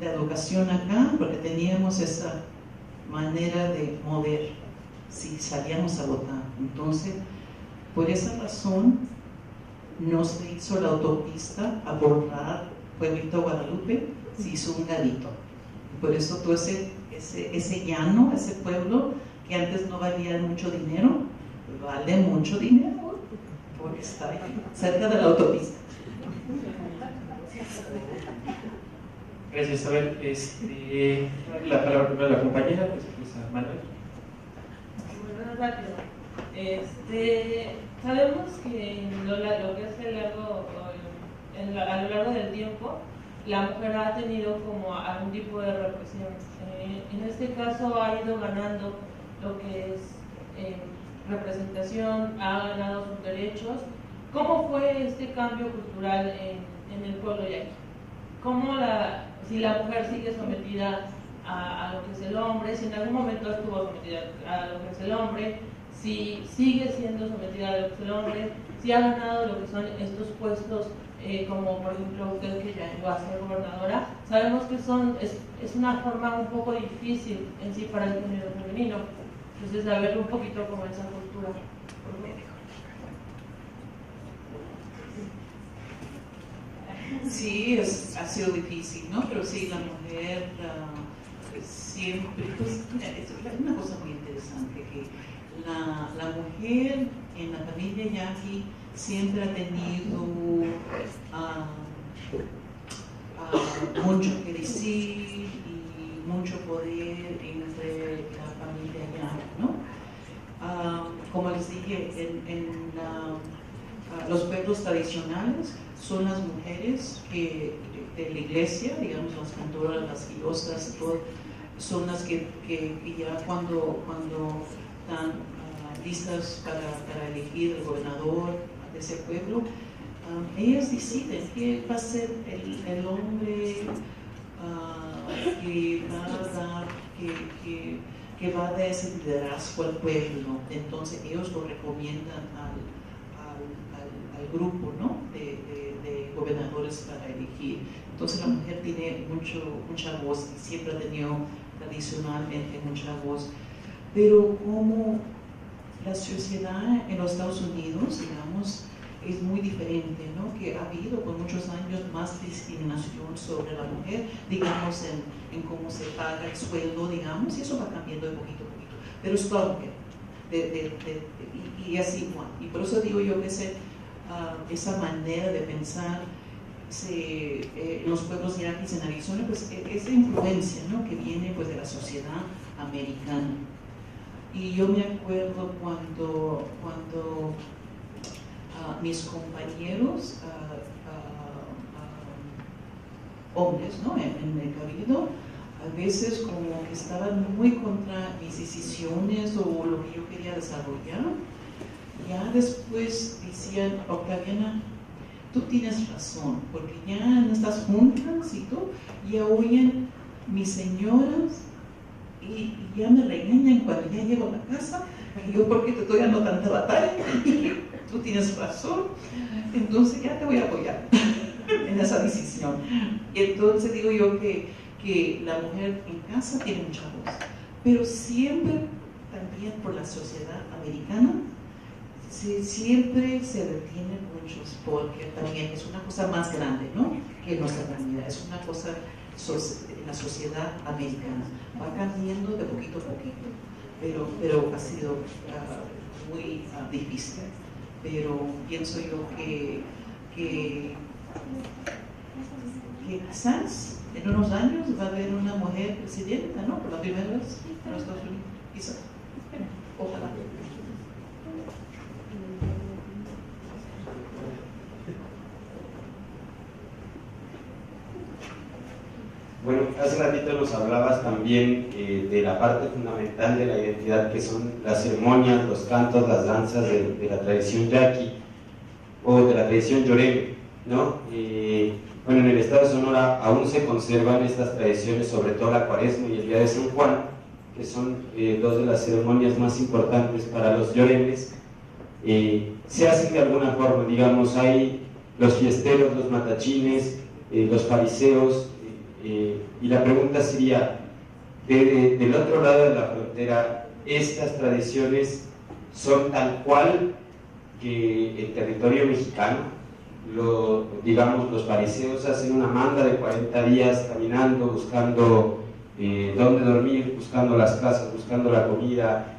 la educación acá, porque teníamos esa manera de mover si salíamos a votar. Entonces, por esa razón, no se hizo la autopista a borrar Pueblito Guadalupe, se hizo un garito. Por eso todo ese llano, ese pueblo que antes no valía mucho dinero, vale mucho dinero, porque está ahí, cerca de la autopista. Gracias, Isabel. La palabra para la compañera, pues, Manuel. Bueno, rápido. Sabemos que lo que es a lo largo del tiempo, la mujer ha tenido como algún tipo de represión. En este caso ha ido ganando lo que es representación, ha ganado sus derechos. ¿Cómo fue este cambio cultural en el pueblo yaqui? Si la mujer sigue sometida a lo que es el hombre, si en algún momento estuvo sometida a lo que es el hombre, si sigue siendo sometida a lo que es el hombre, si ha ganado lo que son estos puestos, como por ejemplo usted que ya llegó a ser gobernadora, sabemos que es una forma un poco difícil en sí para el género femenino. Entonces, saber un poquito cómo es esa cultura. Sí, ha sido difícil, ¿no? Pero sí, la mujer siempre, pues, mira, es una cosa muy interesante, que la mujer en la familia yaqui siempre ha tenido mucho que decir y mucho poder entre la familia yaqui, ¿no? Como les dije, en los pueblos tradicionales son las mujeres de la iglesia, digamos, las cantoras, las guiosas, son las que ya cuando están listas para elegir el gobernador de ese pueblo, ellas deciden qué va a ser el hombre que va a dar, que va a dar ese liderazgo al pueblo. Entonces ellos lo recomiendan al grupo, ¿no? de gobernadores para elegir. Entonces la mujer tiene mucha voz y siempre ha tenido tradicionalmente mucha voz. Pero como la sociedad en los Estados Unidos, digamos, es muy diferente, ¿no? Que ha habido por muchos años más discriminación sobre la mujer, digamos, en cómo se paga el sueldo, digamos, y eso va cambiando de poquito a poquito. Pero es toda mujer. Y así igual. Y por eso digo yo que esa manera de pensar en los pueblos yaquis en Arizona, pues esa influencia, ¿no?, que viene pues de la sociedad americana. Y yo me acuerdo cuando mis compañeros hombres, ¿no?, en el cabildo, a veces como que estaban muy contra mis decisiones o lo que yo quería desarrollar, ya después decían: Octaviana, tú tienes razón, porque ya no estás juntas y tú, ya oyen mis señoras y ya me regañan cuando ya llego a la casa, y yo, ¿por qué te estoy dando tanta batalla? Tú tienes razón, entonces ya te voy a apoyar en esa decisión. Y entonces digo yo que la mujer en casa tiene mucha voz, pero siempre también por la sociedad americana siempre se detienen muchos, porque también es una cosa más grande, ¿no?, que nuestra comunidad, es una cosa en la sociedad americana, va cambiando de poquito a poquito, pero ha sido muy difícil. Pero pienso yo que quizás en unos años va a haber una mujer presidenta, ¿no?, por la primera vez en los Estados Unidos, quizás, ojalá. Bueno, hace ratito nos hablabas también de la parte fundamental de la identidad, que son las ceremonias, los cantos, las danzas de la tradición yaqui o de la tradición yoreme, ¿no? Bueno, en el estado de Sonora aún se conservan estas tradiciones, sobre todo la Cuaresma y el Día de San Juan, que son dos de las ceremonias más importantes para los yoremes. Se hacen de alguna forma, digamos, hay los fiesteros, los matachines, los fariseos. Y la pregunta sería, del otro lado de la frontera, ¿estas tradiciones son tal cual que el territorio mexicano? Digamos, los fariseos hacen una manda de 40 días caminando, buscando dónde dormir, buscando las casas, buscando la comida,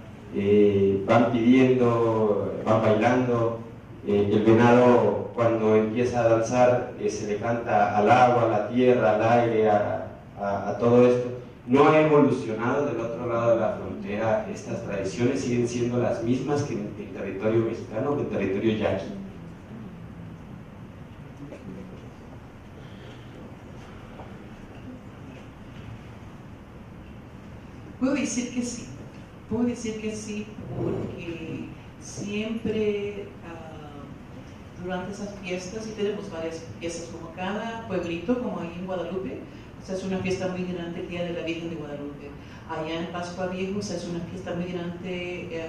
van pidiendo, van bailando. El venado, cuando empieza a danzar, se le canta al agua, a la tierra, al aire, a todo esto. No ha evolucionado del otro lado de la frontera. Estas tradiciones siguen siendo las mismas que en el territorio mexicano, que en el territorio yaqui. Puedo decir que sí, porque siempre durante esas fiestas, y tenemos varias fiestas, como cada pueblito, como ahí en Guadalupe, se hace una fiesta muy grande el Día de la Virgen de Guadalupe. Allá en Pascua Viejo se hace una fiesta muy grande,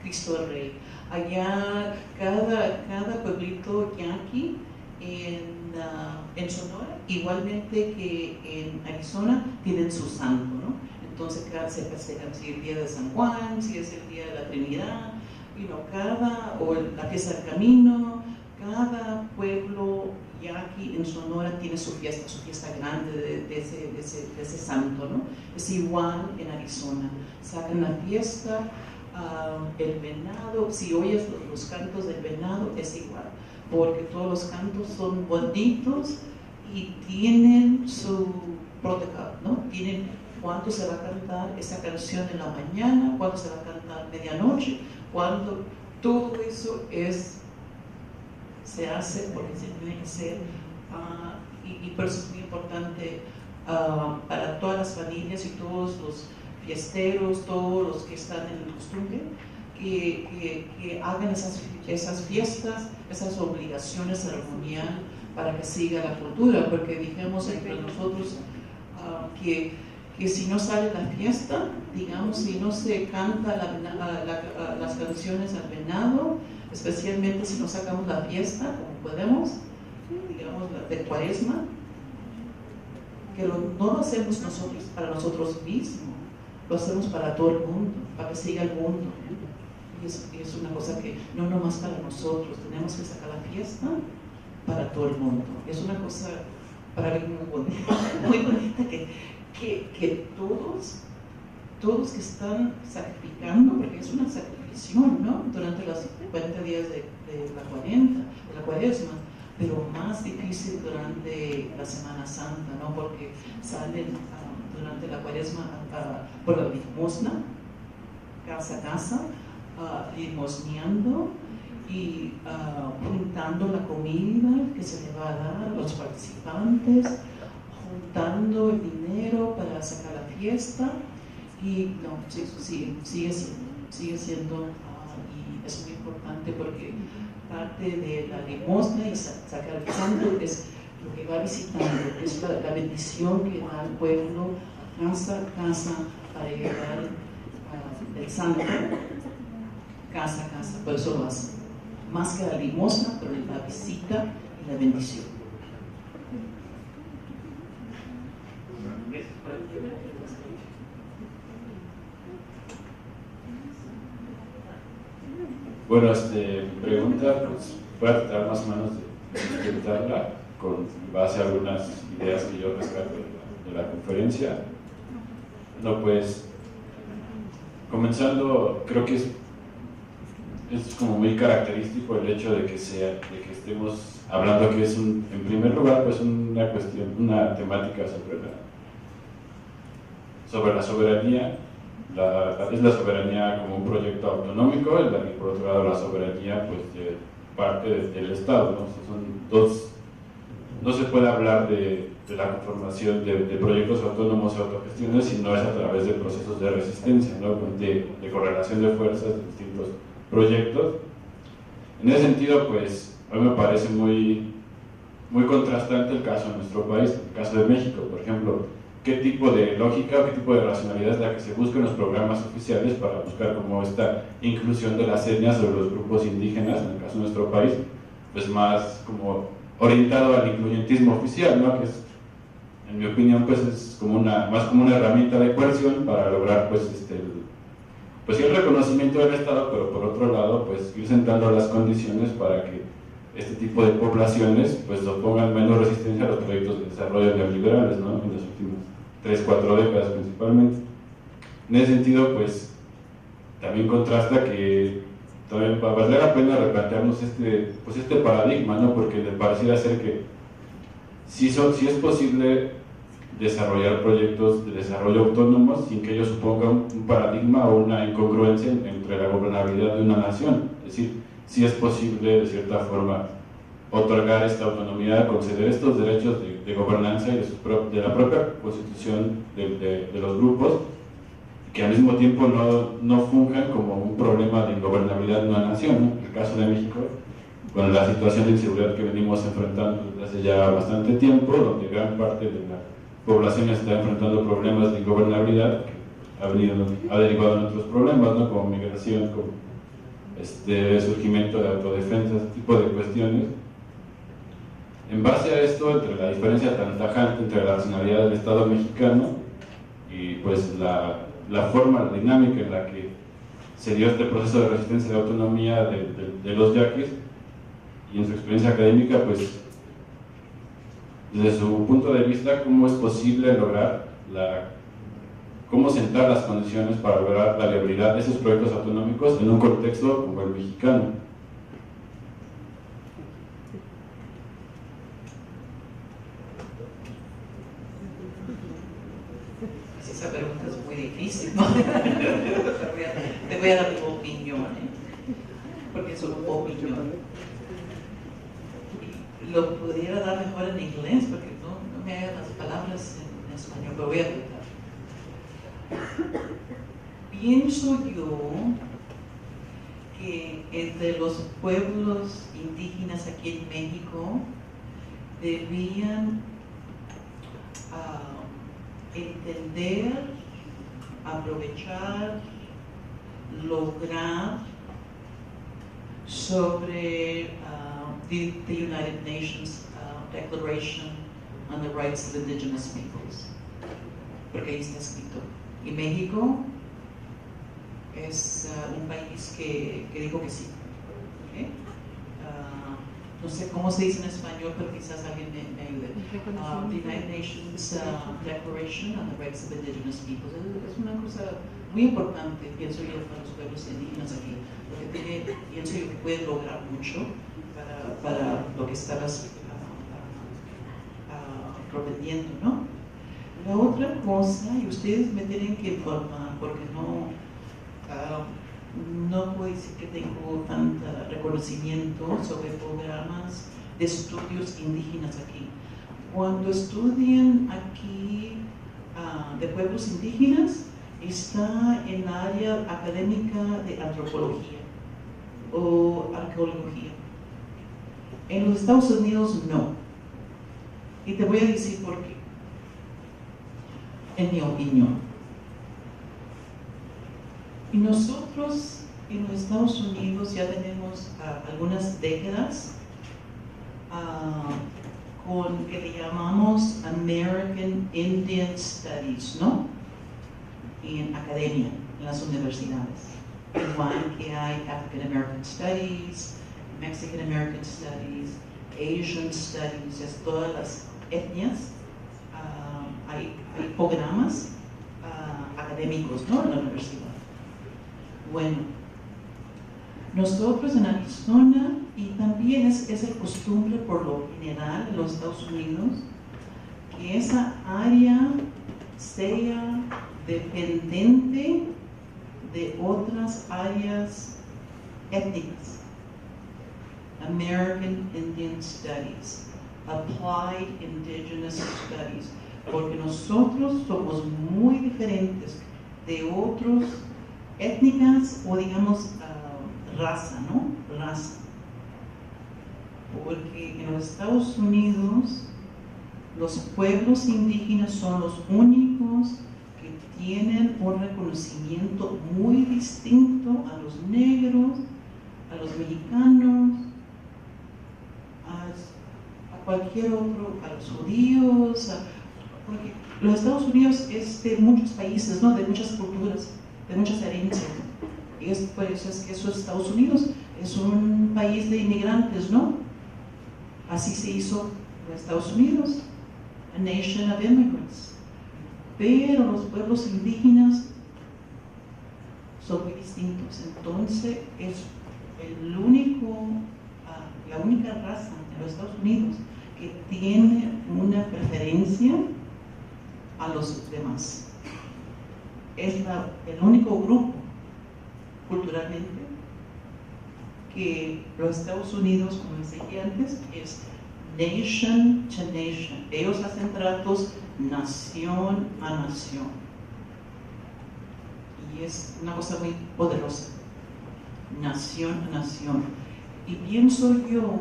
Cristo del Rey. Allá cada pueblito yaqui en Sonora, igualmente que en Arizona, tienen su santo, ¿no? Entonces se festejan si el Día de San Juan, si es el Día de la Trinidad, o la fiesta del Camino. Cada pueblo yaqui en Sonora tiene su fiesta grande de ese santo, ¿no? Es igual en Arizona. Sacan la fiesta, el venado, si oyes los cantos del venado, es igual, porque todos los cantos son bonitos y tienen su protocolo, ¿no? Tienen cuándo se va a cantar esa canción en la mañana, cuándo se va a cantar medianoche, cuando todo eso se hace porque se tiene que hacer, y por eso es muy importante para todas las familias y todos los fiesteros, todos los que están en la costumbre, que hagan esas fiestas, esas obligaciones ceremoniales para que siga la cultura, porque dijimos entre nosotros que si no sale la fiesta, digamos, si no se canta las canciones al venado, especialmente si no sacamos la fiesta como podemos, digamos, de Cuaresma, que no lo hacemos nosotros para nosotros mismos, lo hacemos para todo el mundo, para que siga el mundo. Y es una cosa que no nomás para nosotros, tenemos que sacar la fiesta para todo el mundo. Es una cosa para mí muy bonita que todos que están sacrificando, porque es una sacrificación, ¿no? Durante los 50 días de la Cuaresma, pero más difícil durante la Semana Santa, ¿no? Porque salen durante la Cuaresma por la limosna, casa a casa, limosneando y juntando la comida que se le va a dar a los participantes, juntando el dinero para sacar la fiesta, y no, sigue siendo y es muy importante porque parte de la limosna y sacar el santo es lo que va visitando, es la bendición que da al pueblo casa a casa para llevar el santo casa a casa, por eso lo hace. Más que la limosna, pero la visita y la bendición. Bueno, mi pregunta, pues voy a tratar más o menos de sustentarla con base a algunas ideas que yo rescato de la conferencia. No, pues, comenzando, creo que es como muy característico el hecho de que estemos hablando que es en primer lugar, pues una cuestión, una temática sobre la soberanía. Es la soberanía como un proyecto autonómico, y por otro lado la soberanía pues de parte del Estado, ¿no? Son dos, no se puede hablar de la conformación de proyectos autónomos o autogestiones si no es a través de procesos de resistencia, ¿no? de correlación de fuerzas de distintos proyectos. En ese sentido, pues a mí me parece muy contrastante el caso de nuestro país, el caso de México, por ejemplo. ¿Qué tipo de lógica o qué tipo de racionalidad es la que se busca en los programas oficiales para buscar como esta inclusión de las etnias o de los grupos indígenas, en el caso de nuestro país, pues más como orientado al incluyentismo oficial, ¿no? Que es, en mi opinión, pues es como más como una herramienta de coerción para lograr pues el reconocimiento del Estado, pero por otro lado pues ir sentando las condiciones para que este tipo de poblaciones pues opongan menos resistencia a los proyectos de desarrollo neoliberales, ¿no? En las últimas 3-4 décadas principalmente. En ese sentido, pues también contrasta que también va a valer la pena replantearnos este paradigma, ¿no? Porque le pareciera ser que sí es posible desarrollar proyectos de desarrollo autónomos sin que ello suponga un paradigma o una incongruencia entre la gobernabilidad de una nación. Es decir, sí es posible de cierta forma otorgar esta autonomía, conceder estos derechos de gobernanza y de la propia constitución de los grupos, que al mismo tiempo no funjan como un problema de ingobernabilidad de una nación, ¿no? El caso de México, con la situación de inseguridad que venimos enfrentando desde hace ya bastante tiempo, donde gran parte de la población está enfrentando problemas de ingobernabilidad que ha derivado en otros problemas, ¿no? Como migración, como surgimiento de autodefensa, este tipo de cuestiones. En base a esto, entre la diferencia tan tajante entre la racionalidad del Estado mexicano y pues la forma, la dinámica en la que se dio este proceso de resistencia de autonomía de los yaquis, y en su experiencia académica, pues desde su punto de vista, ¿cómo es posible lograr cómo sentar las condiciones para lograr la viabilidad de esos proyectos autonómicos en un contexto como el mexicano? Esa pregunta es muy difícil, ¿no? Te voy a dar tu opinión, porque es una opinión. Lo pudiera dar mejor en inglés, porque no me hagan las palabras en español, pero voy a tratar. Pienso yo que entre los pueblos indígenas aquí en México debían entender, aprovechar, lograr sobre the United Nations Declaration on the Rights of Indigenous Peoples, porque ahí está escrito. Y México es un país que dijo que sí. ¿Okay? No sé cómo se dice en español, pero quizás alguien me ayude. The United Nations Declaration on the Rights of Indigenous Peoples es una cosa muy importante, pienso yo, para los pueblos indígenas aquí, porque pienso yo que puede lograr mucho para lo que estabas proponiendo, ¿no? La otra cosa, y ustedes me tienen que informar, porque no puedo decir que tengo tanto reconocimiento sobre programas de estudios indígenas aquí. Cuando estudian aquí de pueblos indígenas, está en la área académica de antropología o arqueología. En los Estados Unidos no. Y te voy a decir por qué. En mi opinión. Y nosotros en los Estados Unidos ya tenemos algunas décadas con que le llamamos American Indian Studies, ¿no? En academia, en las universidades. Igual que hay African American Studies, Mexican American Studies, Asian Studies, es todas las etnias. Hay programas académicos, ¿no? En la universidad. Bueno, nosotros en Arizona, y también es el costumbre por lo general en los Estados Unidos, que esa área sea dependiente de otras áreas étnicas. American Indian Studies, Applied Indigenous Studies, porque nosotros somos muy diferentes de otros étnicas o digamos raza, ¿no? Raza. Porque en los Estados Unidos los pueblos indígenas son los únicos que tienen un reconocimiento muy distinto a los negros, a los mexicanos, a cualquier otro, a los judíos, porque los Estados Unidos es de muchos países, ¿no? De muchas culturas, de muchas herencias. Y es por eso es que eso es Estados Unidos, es un país de inmigrantes, ¿no? Así se hizo en Estados Unidos, a nation of immigrants. Pero los pueblos indígenas son muy distintos. Entonces es la única raza en los Estados Unidos que tiene una preferencia a los demás. Es el único grupo culturalmente que los Estados Unidos, como les dije antes, es nation to nation. Ellos hacen tratos nación a nación. Y es una cosa muy poderosa. Nación a nación. Y pienso yo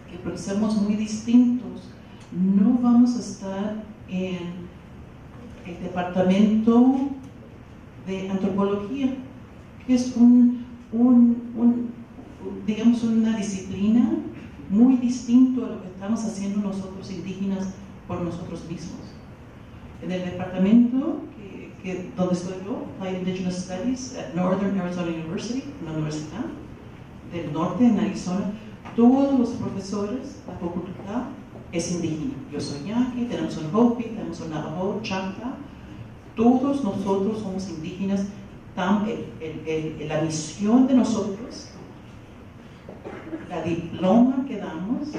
que porque somos muy distintos, no vamos a estar en el departamento de antropología, que es digamos una disciplina muy distinto a lo que estamos haciendo nosotros indígenas por nosotros mismos. En el departamento donde estoy yo, Applied Indigenous Studies at Northern Arizona University, una universidad del norte en Arizona, todos los profesores, la facultad es indígena. Yo soy yaqui, tenemos un hopi, tenemos un navajo, chanta, todos nosotros somos indígenas. La misión de nosotros, la diploma que damos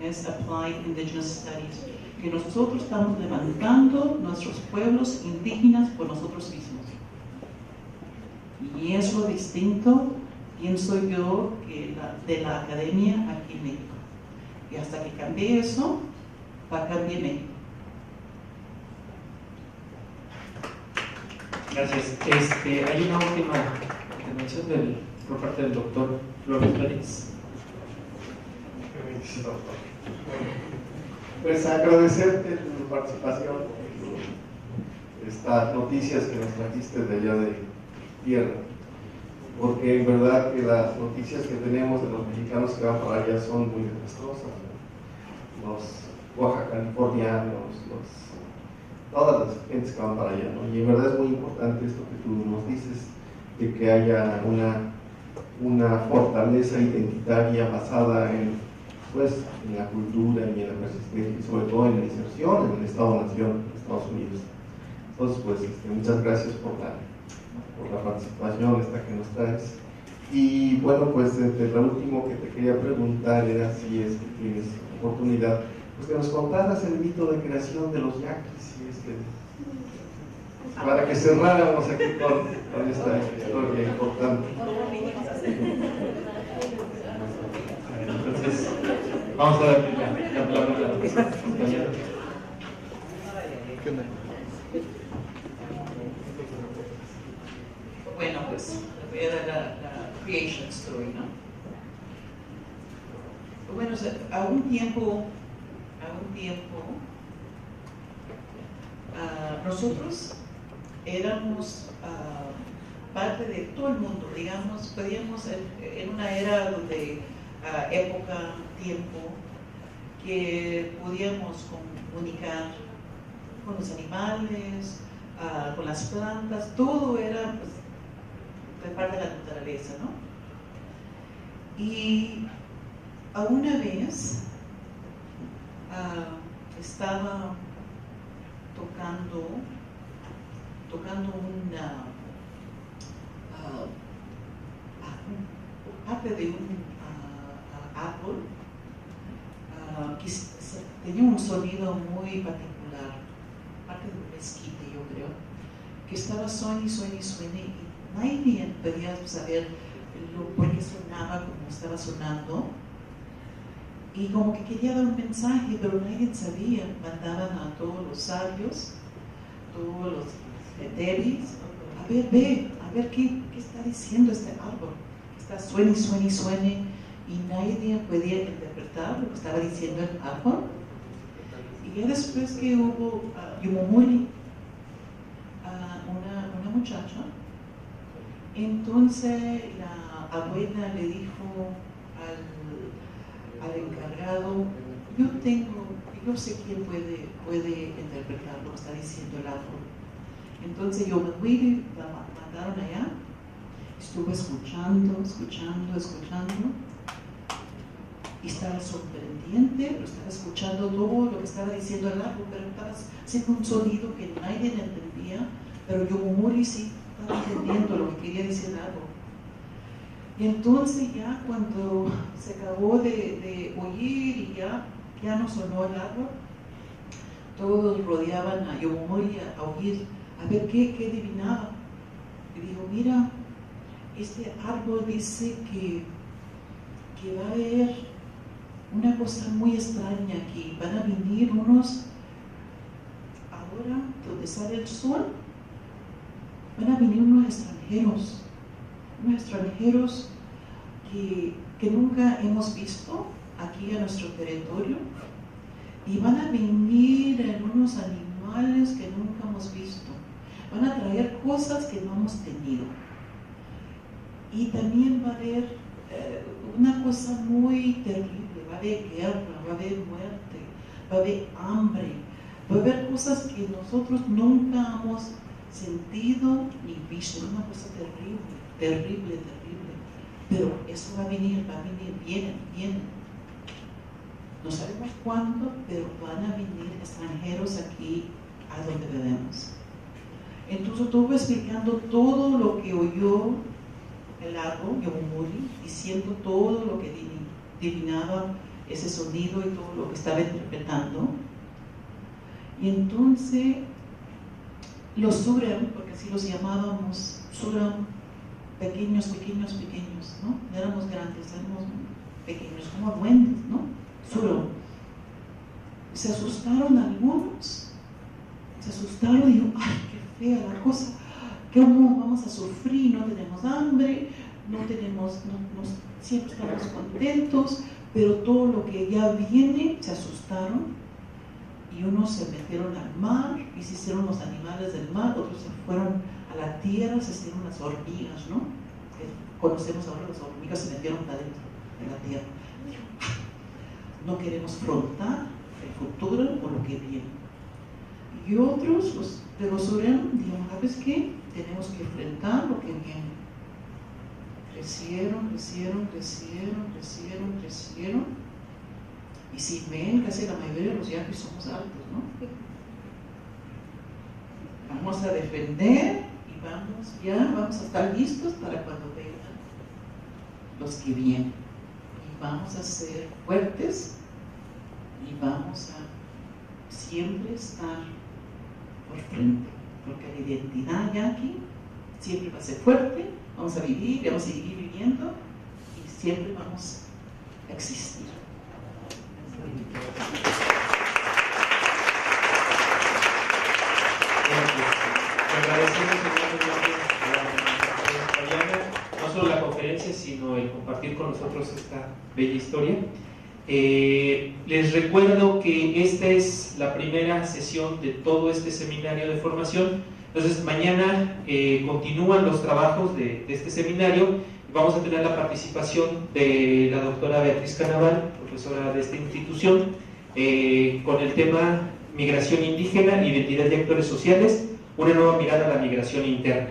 es Applied Indigenous Studies, que nosotros estamos levantando nuestros pueblos indígenas por nosotros mismos. Y es lo distinto, pienso yo, que de la academia aquí en México. Y hasta que cambie eso, va a cambiar México. Gracias. Hay una última intervención por parte del doctor Flores Pérez. Pues agradecerte tu participación, estas noticias que nos trajiste de allá de tierra, porque en verdad que las noticias que tenemos de los mexicanos que van para allá son muy desastrosas, ¿no? Los Oaxaca californianos, todas las gentes que van para allá, ¿no? Y en verdad es muy importante esto que tú nos dices, de que haya una fortaleza identitaria basada en la cultura y en la persistencia y sobre todo en la inserción en el Estado-Nación de Estados Unidos. Entonces, pues, muchas gracias por la participación esta que nos traes. Y bueno, pues lo último que te quería preguntar era si es que tienes oportunidad, pues que nos contaras el mito de creación de los yaquis, si es que, para que cerráramos aquí con esta historia importante. Entonces, vamos a dar la palabra a los compañeros. Bueno, pues voy a dar la creation story, ¿no? Bueno, o sea, a un tiempo, nosotros éramos parte de todo el mundo, digamos, podíamos en una era donde, época, tiempo, que podíamos comunicar con los animales, con las plantas, todo era pues, de parte de la naturaleza, ¿no? Y una vez estaba tocando una parte de un árbol que tenía un sonido muy particular, parte de un mezquite, yo creo, que estaba suene y nadie podía saber por qué sonaba como estaba sonando, y como que quería dar un mensaje, pero nadie sabía. Mandaban a todos los sabios, todos los eteris, a ver qué está diciendo este árbol, está suene, y nadie podía interpretar lo que estaba diciendo el árbol. Y ya después que hubo Yumomuli, una muchacha, entonces la abuela le dijo al encargado, yo sé quién puede interpretar lo que está diciendo el árbol. Entonces yo me fui, la mandaron allá, estuve escuchando, y estaba sorprendente, pero estaba escuchando todo lo que estaba diciendo el árbol, pero estaba haciendo un sonido que nadie entendía, pero yo Yumomuli sí estaba entendiendo lo que quería decir el árbol. Y entonces ya cuando se acabó de oír y ya no sonó el árbol, todos rodeaban a Yumomuli a oír, a ver qué adivinaba. Y dijo, mira, este árbol dice que va a haber una cosa muy extraña aquí. Van a venir unos, ahora donde sale el sol, van a venir unos extranjeros que nunca hemos visto aquí en nuestro territorio, y van a venir en unos animales que nunca hemos visto, van a traer cosas que no hemos tenido, y también va a haber una cosa muy terrible, va a haber guerra, va a haber muerte, va a haber hambre, va a haber cosas que nosotros nunca hemos sentido ni visto, una cosa terrible, pero eso va a venir, vienen. No sabemos cuándo, pero van a venir extranjeros aquí a donde vivimos. Entonces estuve explicando todo lo que oyó el árbol, Yumomuli, diciendo todo lo que adivinaba ese sonido y todo lo que estaba interpretando. Y entonces los Suram, porque así los llamábamos, Suram, pequeños, ¿no? No éramos grandes, éramos pequeños, como duendes, ¿no? Suram. Se asustaron algunos, y dijo, ay, qué fea la cosa, ¿cómo vamos a sufrir? No tenemos hambre, siempre estamos contentos, pero todo lo que ya viene, se asustaron, y unos se metieron al mar y se hicieron los animales del mar, otros se fueron a la tierra, se hicieron las hormigas, ¿no? Que conocemos ahora, las hormigas se metieron adentro de la tierra. No queremos afrontar el futuro o lo que viene. Y otros, los de los Suram, dijeron, ¿sabes qué? Tenemos que enfrentar lo que viene. Crecieron. Y si ven, casi la mayoría de los yaquis somos altos, ¿no? Vamos a defender y vamos a estar listos para cuando vengan. los que vienen. Y vamos a ser fuertes y vamos a siempre estar por frente, porque la identidad yaqui siempre va a ser fuerte, vamos a vivir, vamos a seguir viviendo y siempre vamos a existir. Agradecemos a Fabiana no solo la conferencia, sino el compartir con nosotros esta bella historia. Les recuerdo que esta es la primera sesión de todo este seminario de formación. Entonces mañana continúan los trabajos de este seminario. Vamos a tener la participación de la doctora Beatriz Canaval, profesora de esta institución, con el tema Migración indígena, identidad y actores sociales, una nueva mirada a la migración interna.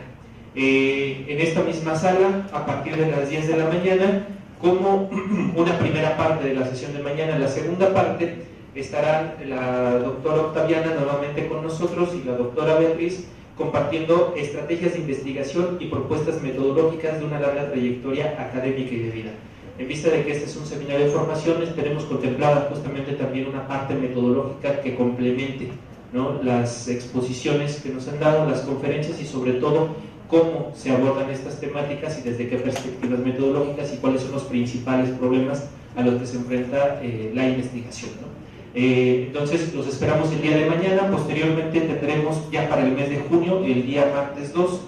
En esta misma sala, a partir de las 10 de la mañana, como una primera parte de la sesión de mañana. En la segunda parte estarán la doctora Octaviana nuevamente con nosotros y la doctora Beatriz compartiendo estrategias de investigación y propuestas metodológicas de una larga trayectoria académica y de vida. En vista de que este es un seminario de formaciones, tenemos contemplada justamente también una parte metodológica que complemente, ¿no?, las exposiciones que nos han dado, las conferencias y sobre todo cómo se abordan estas temáticas y desde qué perspectivas metodológicas y cuáles son los principales problemas a los que se enfrenta la investigación, ¿no? Entonces los esperamos el día de mañana. Posteriormente tendremos ya para el mes de junio, el día martes 2,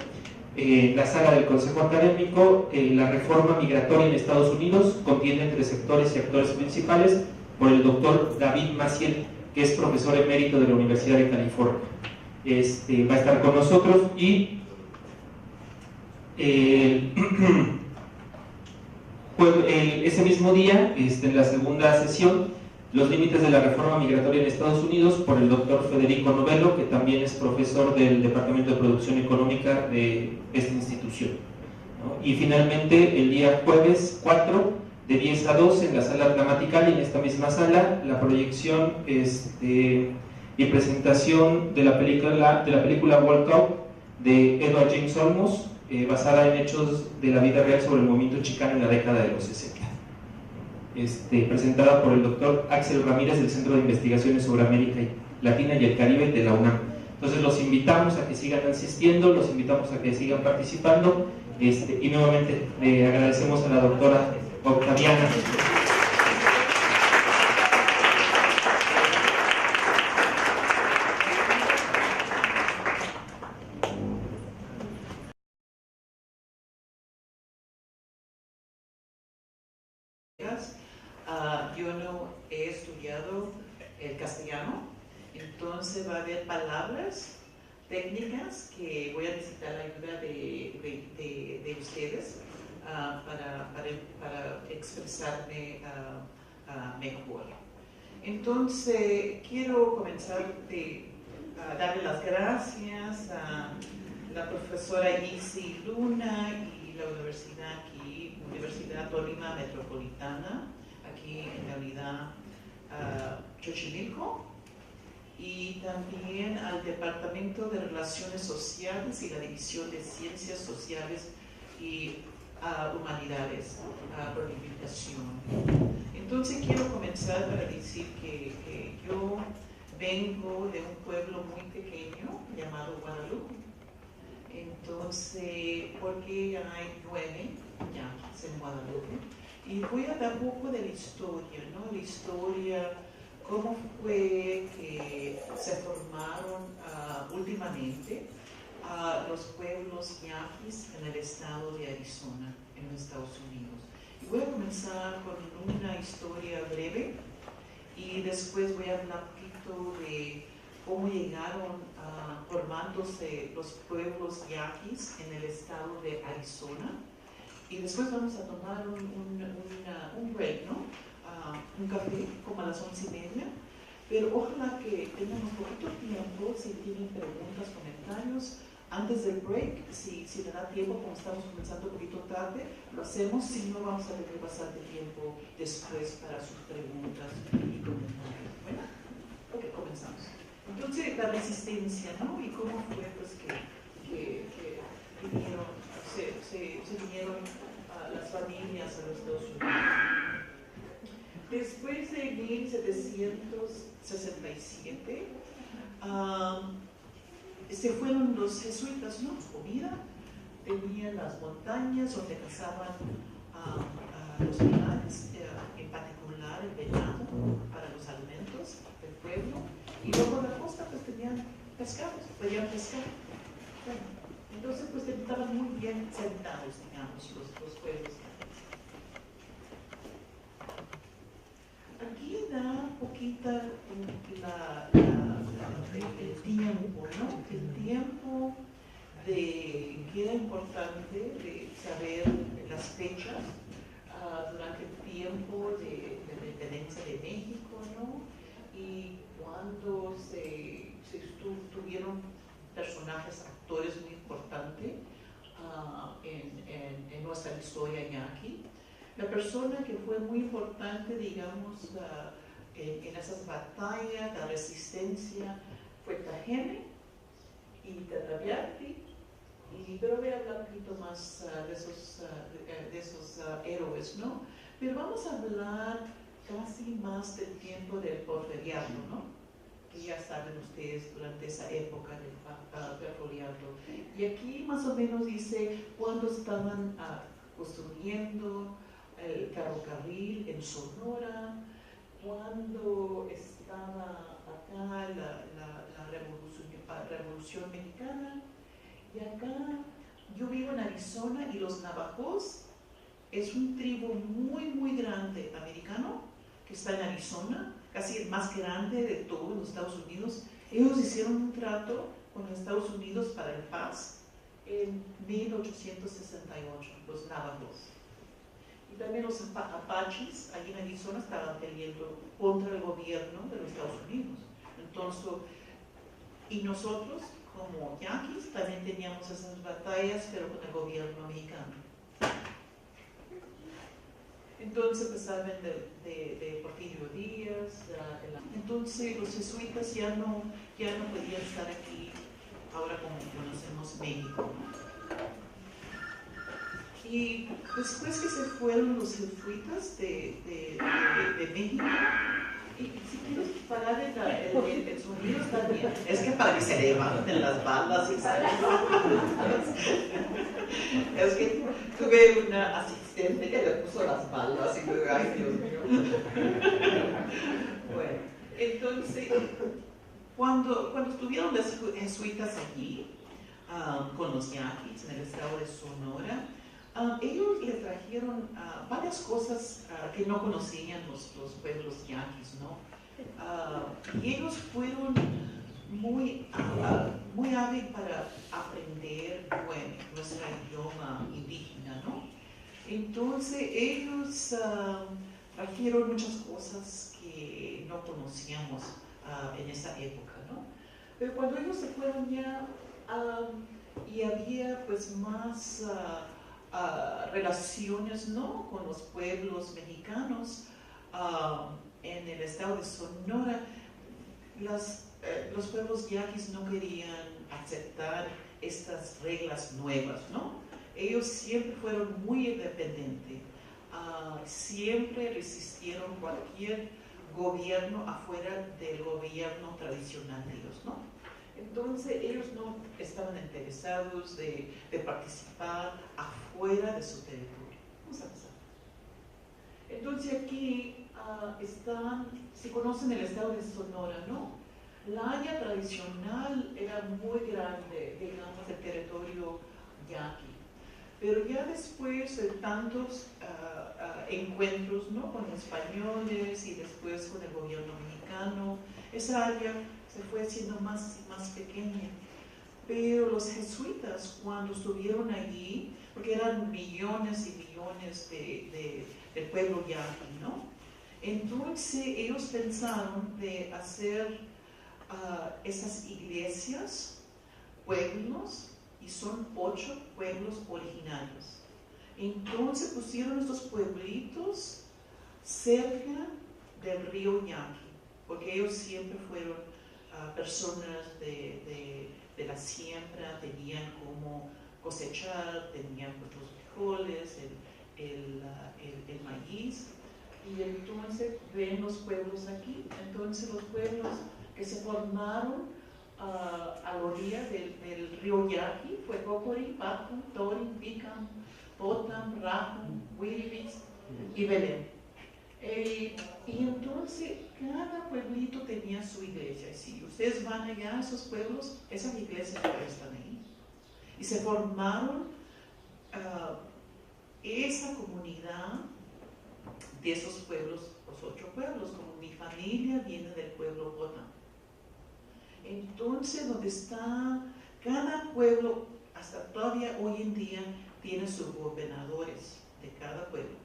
la sala del Consejo Académico, la reforma migratoria en Estados Unidos, contienda entre sectores y actores principales, por el doctor David Maciel, que es profesor emérito de la Universidad de California. Va a estar con nosotros. Y ese mismo día, en la segunda sesión, los límites de la reforma migratoria en Estados Unidos, por el doctor Federico Novello, que también es profesor del Departamento de Producción Económica de esta institución, ¿no? Y finalmente, el día jueves 4, de 10 a 12, en la sala gramatical, y en esta misma sala, la proyección y presentación de la película World Cup de Edward James Olmos, basada en hechos de la vida real sobre el movimiento chicano en la década de los 60. Presentada por el doctor Axel Ramírez del Centro de Investigaciones sobre América Latina y el Caribe de la UNAM. Entonces los invitamos a que sigan asistiendo, los invitamos a que sigan participando, y nuevamente le agradecemos a la doctora Octaviana. Yo no he estudiado el castellano, entonces va a haber palabras técnicas que voy a necesitar la ayuda de ustedes para expresarme mejor. Entonces quiero comenzar a darle las gracias a la profesora Isi Luna y la Universidad Tolima Metropolitana, aquí en la unidad Xochimilco, y también al Departamento de Relaciones Sociales y la División de Ciencias Sociales y Humanidades por la invitación. Entonces quiero comenzar para decir que yo vengo de un pueblo muy pequeño llamado Guadalupe. Entonces, porque hay 9 yaquis en Guadalupe, y voy a dar un poco de la historia, ¿no? La historia, cómo fue que se formaron últimamente los pueblos yaquis en el estado de Arizona, en los Estados Unidos. Y voy a comenzar con una historia breve y después voy a hablar un poquito de cómo llegaron formándose los pueblos yaquis en el estado de Arizona. Y después vamos a tomar un break, ¿no? Un café como a las 11:30. Pero ojalá que tengan un poquito de tiempo, si tienen preguntas, comentarios. Antes del break, si le da tiempo, como estamos comenzando un poquito tarde, lo hacemos. Si no, vamos a tener que pasar de tiempo después para sus preguntas y comentarios. Bueno, ok, comenzamos. Entonces, la resistencia, ¿no? Y cómo fue pues, que vinieron, se vinieron las familias a los Estados Unidos. Después de 1767, se fueron los jesuitas, ¿no? Comida, tenían las montañas donde cazaban a los animales, en particular el venado para los alimentos del pueblo, y luego en la costa pues tenían pescados, podían pescar. Bueno, entonces pues estaban muy bien sentados, digamos, los pueblos. Aquí da poquita el tiempo, ¿no? El tiempo que era importante de saber las fechas durante el tiempo de la independencia de México, ¿no? Y cuando tuvieron personajes, actores muy importantes en nuestra historia yaqui. La persona que fue muy importante, digamos, en esas batallas, la resistencia, fue Cajeme y Tataviarti, pero voy a hablar un poquito más de esos héroes, ¿no? Pero vamos a hablar casi más del tiempo del porfiriato, ¿no? Que ya saben ustedes durante esa época del porfiriato. Y aquí más o menos dice cuándo estaban construyendo el ferrocarril en Sonora, cuando estaba acá la revolución mexicana. Y acá yo vivo en Arizona y los navajos es un tribu muy grande americano que está en Arizona, casi el más grande de todos los Estados Unidos. Ellos hicieron un trato con los Estados Unidos para el paz en 1868, los navajos. Y también los apaches, allí en Arizona, estaban peleando contra el gobierno de los Estados Unidos. Entonces, y nosotros, como yaquis, también teníamos esas batallas, pero con el gobierno mexicano. Entonces, pues saben de Porfirio Díaz. Entonces, los jesuitas ya no podían estar aquí, ahora como conocemos México, ¿no? Y después que se fueron los jesuitas de México, y si quieres parar el sonido está bien, es que para que se levanten las balas y salen. Es que tuve una asistente que le puso las balas y luego, ay Dios mío. Bueno, entonces, cuando estuvieron los jesuitas allí, con los yaquis en el estado de Sonora, ellos les trajeron varias cosas que no conocían los pueblos yaquis, ¿no? Y ellos fueron muy hábiles para aprender, bueno, nuestro idioma indígena, ¿no? Entonces ellos trajeron muchas cosas que no conocíamos en esa época, ¿no? Pero cuando ellos se fueron ya y había pues más relaciones, ¿no?, con los pueblos mexicanos en el estado de Sonora, los pueblos yaquis no querían aceptar estas reglas nuevas, ¿no? Ellos siempre fueron muy independientes, siempre resistieron cualquier gobierno afuera del gobierno tradicional de ellos, ¿no? Entonces ellos no estaban interesados de participar afuera de su territorio. Vamos a pasar. Entonces aquí si conocen el estado de Sonora, ¿no? La área tradicional era muy grande, digamos, el territorio yaqui. Pero ya después de tantos encuentros, ¿no?, con españoles y después con el gobierno mexicano, esa área se fue haciendo más pequeña. Pero los jesuitas, cuando estuvieron allí, porque eran millones y millones del pueblo yaqui, ¿no? Entonces ellos pensaron de hacer esas iglesias, pueblos, y son 8 pueblos originarios. Entonces pusieron estos pueblitos cerca del río Yaqui, porque ellos siempre fueron personas de la siembra, tenían cómo cosechar, tenían pues, los frijoles, el maíz, y entonces ven los pueblos aquí. Entonces los pueblos que se formaron a la orilla del río Yaqui fue Cocori, Pacum, Torin, Picam, Potam, Rahum, Wiribis y Belén. Y entonces cada pueblito tenía su iglesia. Y si ustedes van allá a esos pueblos, esas iglesias todavía están ahí. Y se formaron esa comunidad de esos pueblos, los 8 pueblos, como mi familia viene del pueblo Potam. Entonces, donde está cada pueblo, hasta todavía hoy en día, tiene sus gobernadores de cada pueblo.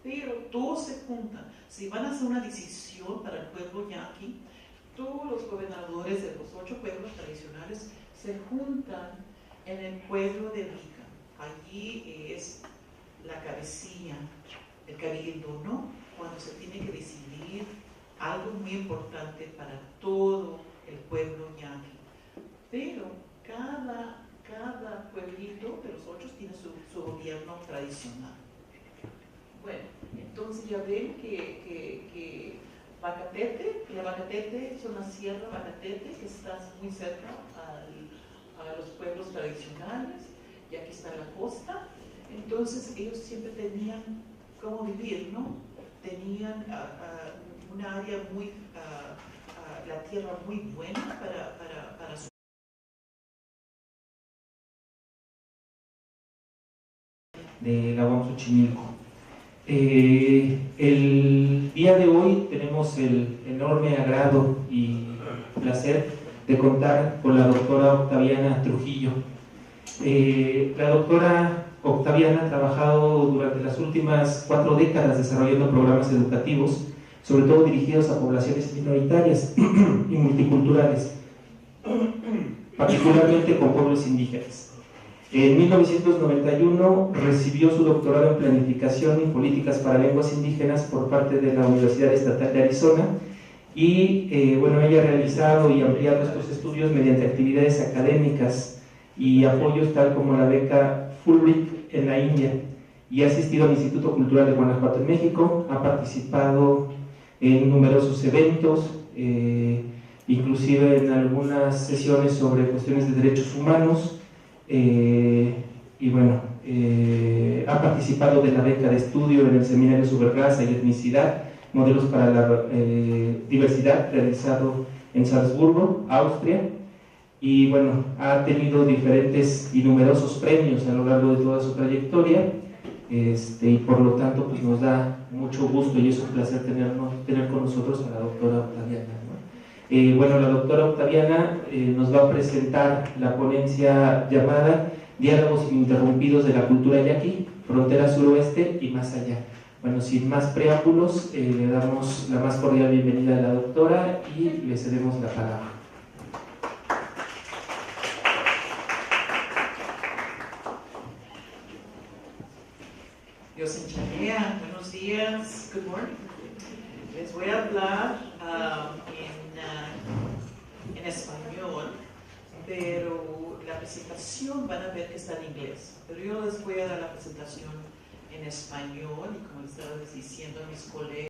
Pero todos se juntan. Si van a hacer una decisión para el pueblo yaqui, todos los gobernadores de los 8 pueblos tradicionales se juntan en el pueblo de Rica. Allí es la cabecilla, el cabildo, ¿no? Cuando se tiene que decidir algo muy importante para todo el pueblo yaqui. Pero cada pueblito de los 8 tiene su gobierno tradicional. Bueno, entonces ya ven que Bacatete, la Bacatete es una sierra Bacatete que está muy cerca a los pueblos tradicionales, y aquí está la costa. Entonces ellos siempre tenían cómo vivir, ¿no? Tenían un área muy, la tierra muy buena para su de la UAM Xochimilco. El día de hoy tenemos el enorme agrado y placer de contar con la doctora Octaviana Trujillo. La doctora Octaviana ha trabajado durante las últimas 4 décadas desarrollando programas educativos, sobre todo dirigidos a poblaciones minoritarias y multiculturales, particularmente con pueblos indígenas. En 1991 recibió su doctorado en Planificación y Políticas para Lenguas Indígenas por parte de la Universidad Estatal de Arizona, y bueno, ella ha realizado y ampliado estos estudios mediante actividades académicas y apoyos tal como la beca Fulbright en la India, y ha asistido al Instituto Cultural de Guanajuato en México. Ha participado en numerosos eventos, inclusive en algunas sesiones sobre cuestiones de derechos humanos. Y bueno, ha participado de la beca de estudio en el seminario sobre raza y etnicidad, modelos para la diversidad, realizado en Salzburgo, Austria, y bueno, ha tenido diferentes y numerosos premios a lo largo de toda su trayectoria, y por lo tanto pues nos da mucho gusto y es un placer tener con nosotros a la doctora Octaviana, ¿no? Bueno, la doctora Octaviana nos va a presentar la ponencia llamada Diálogos Ininterrumpidos de la Cultura Yaqui, Frontera Suroeste y Más Allá. Bueno, sin más preámbulos, le damos la más cordial bienvenida a la doctora y le cedemos la palabra. Dios en Chanea, buenos días, good morning. Les voy a hablar en español, pero la presentación van a ver que está en inglés. Pero yo les voy a dar la presentación en español, y como les estaba diciendo a mis colegas,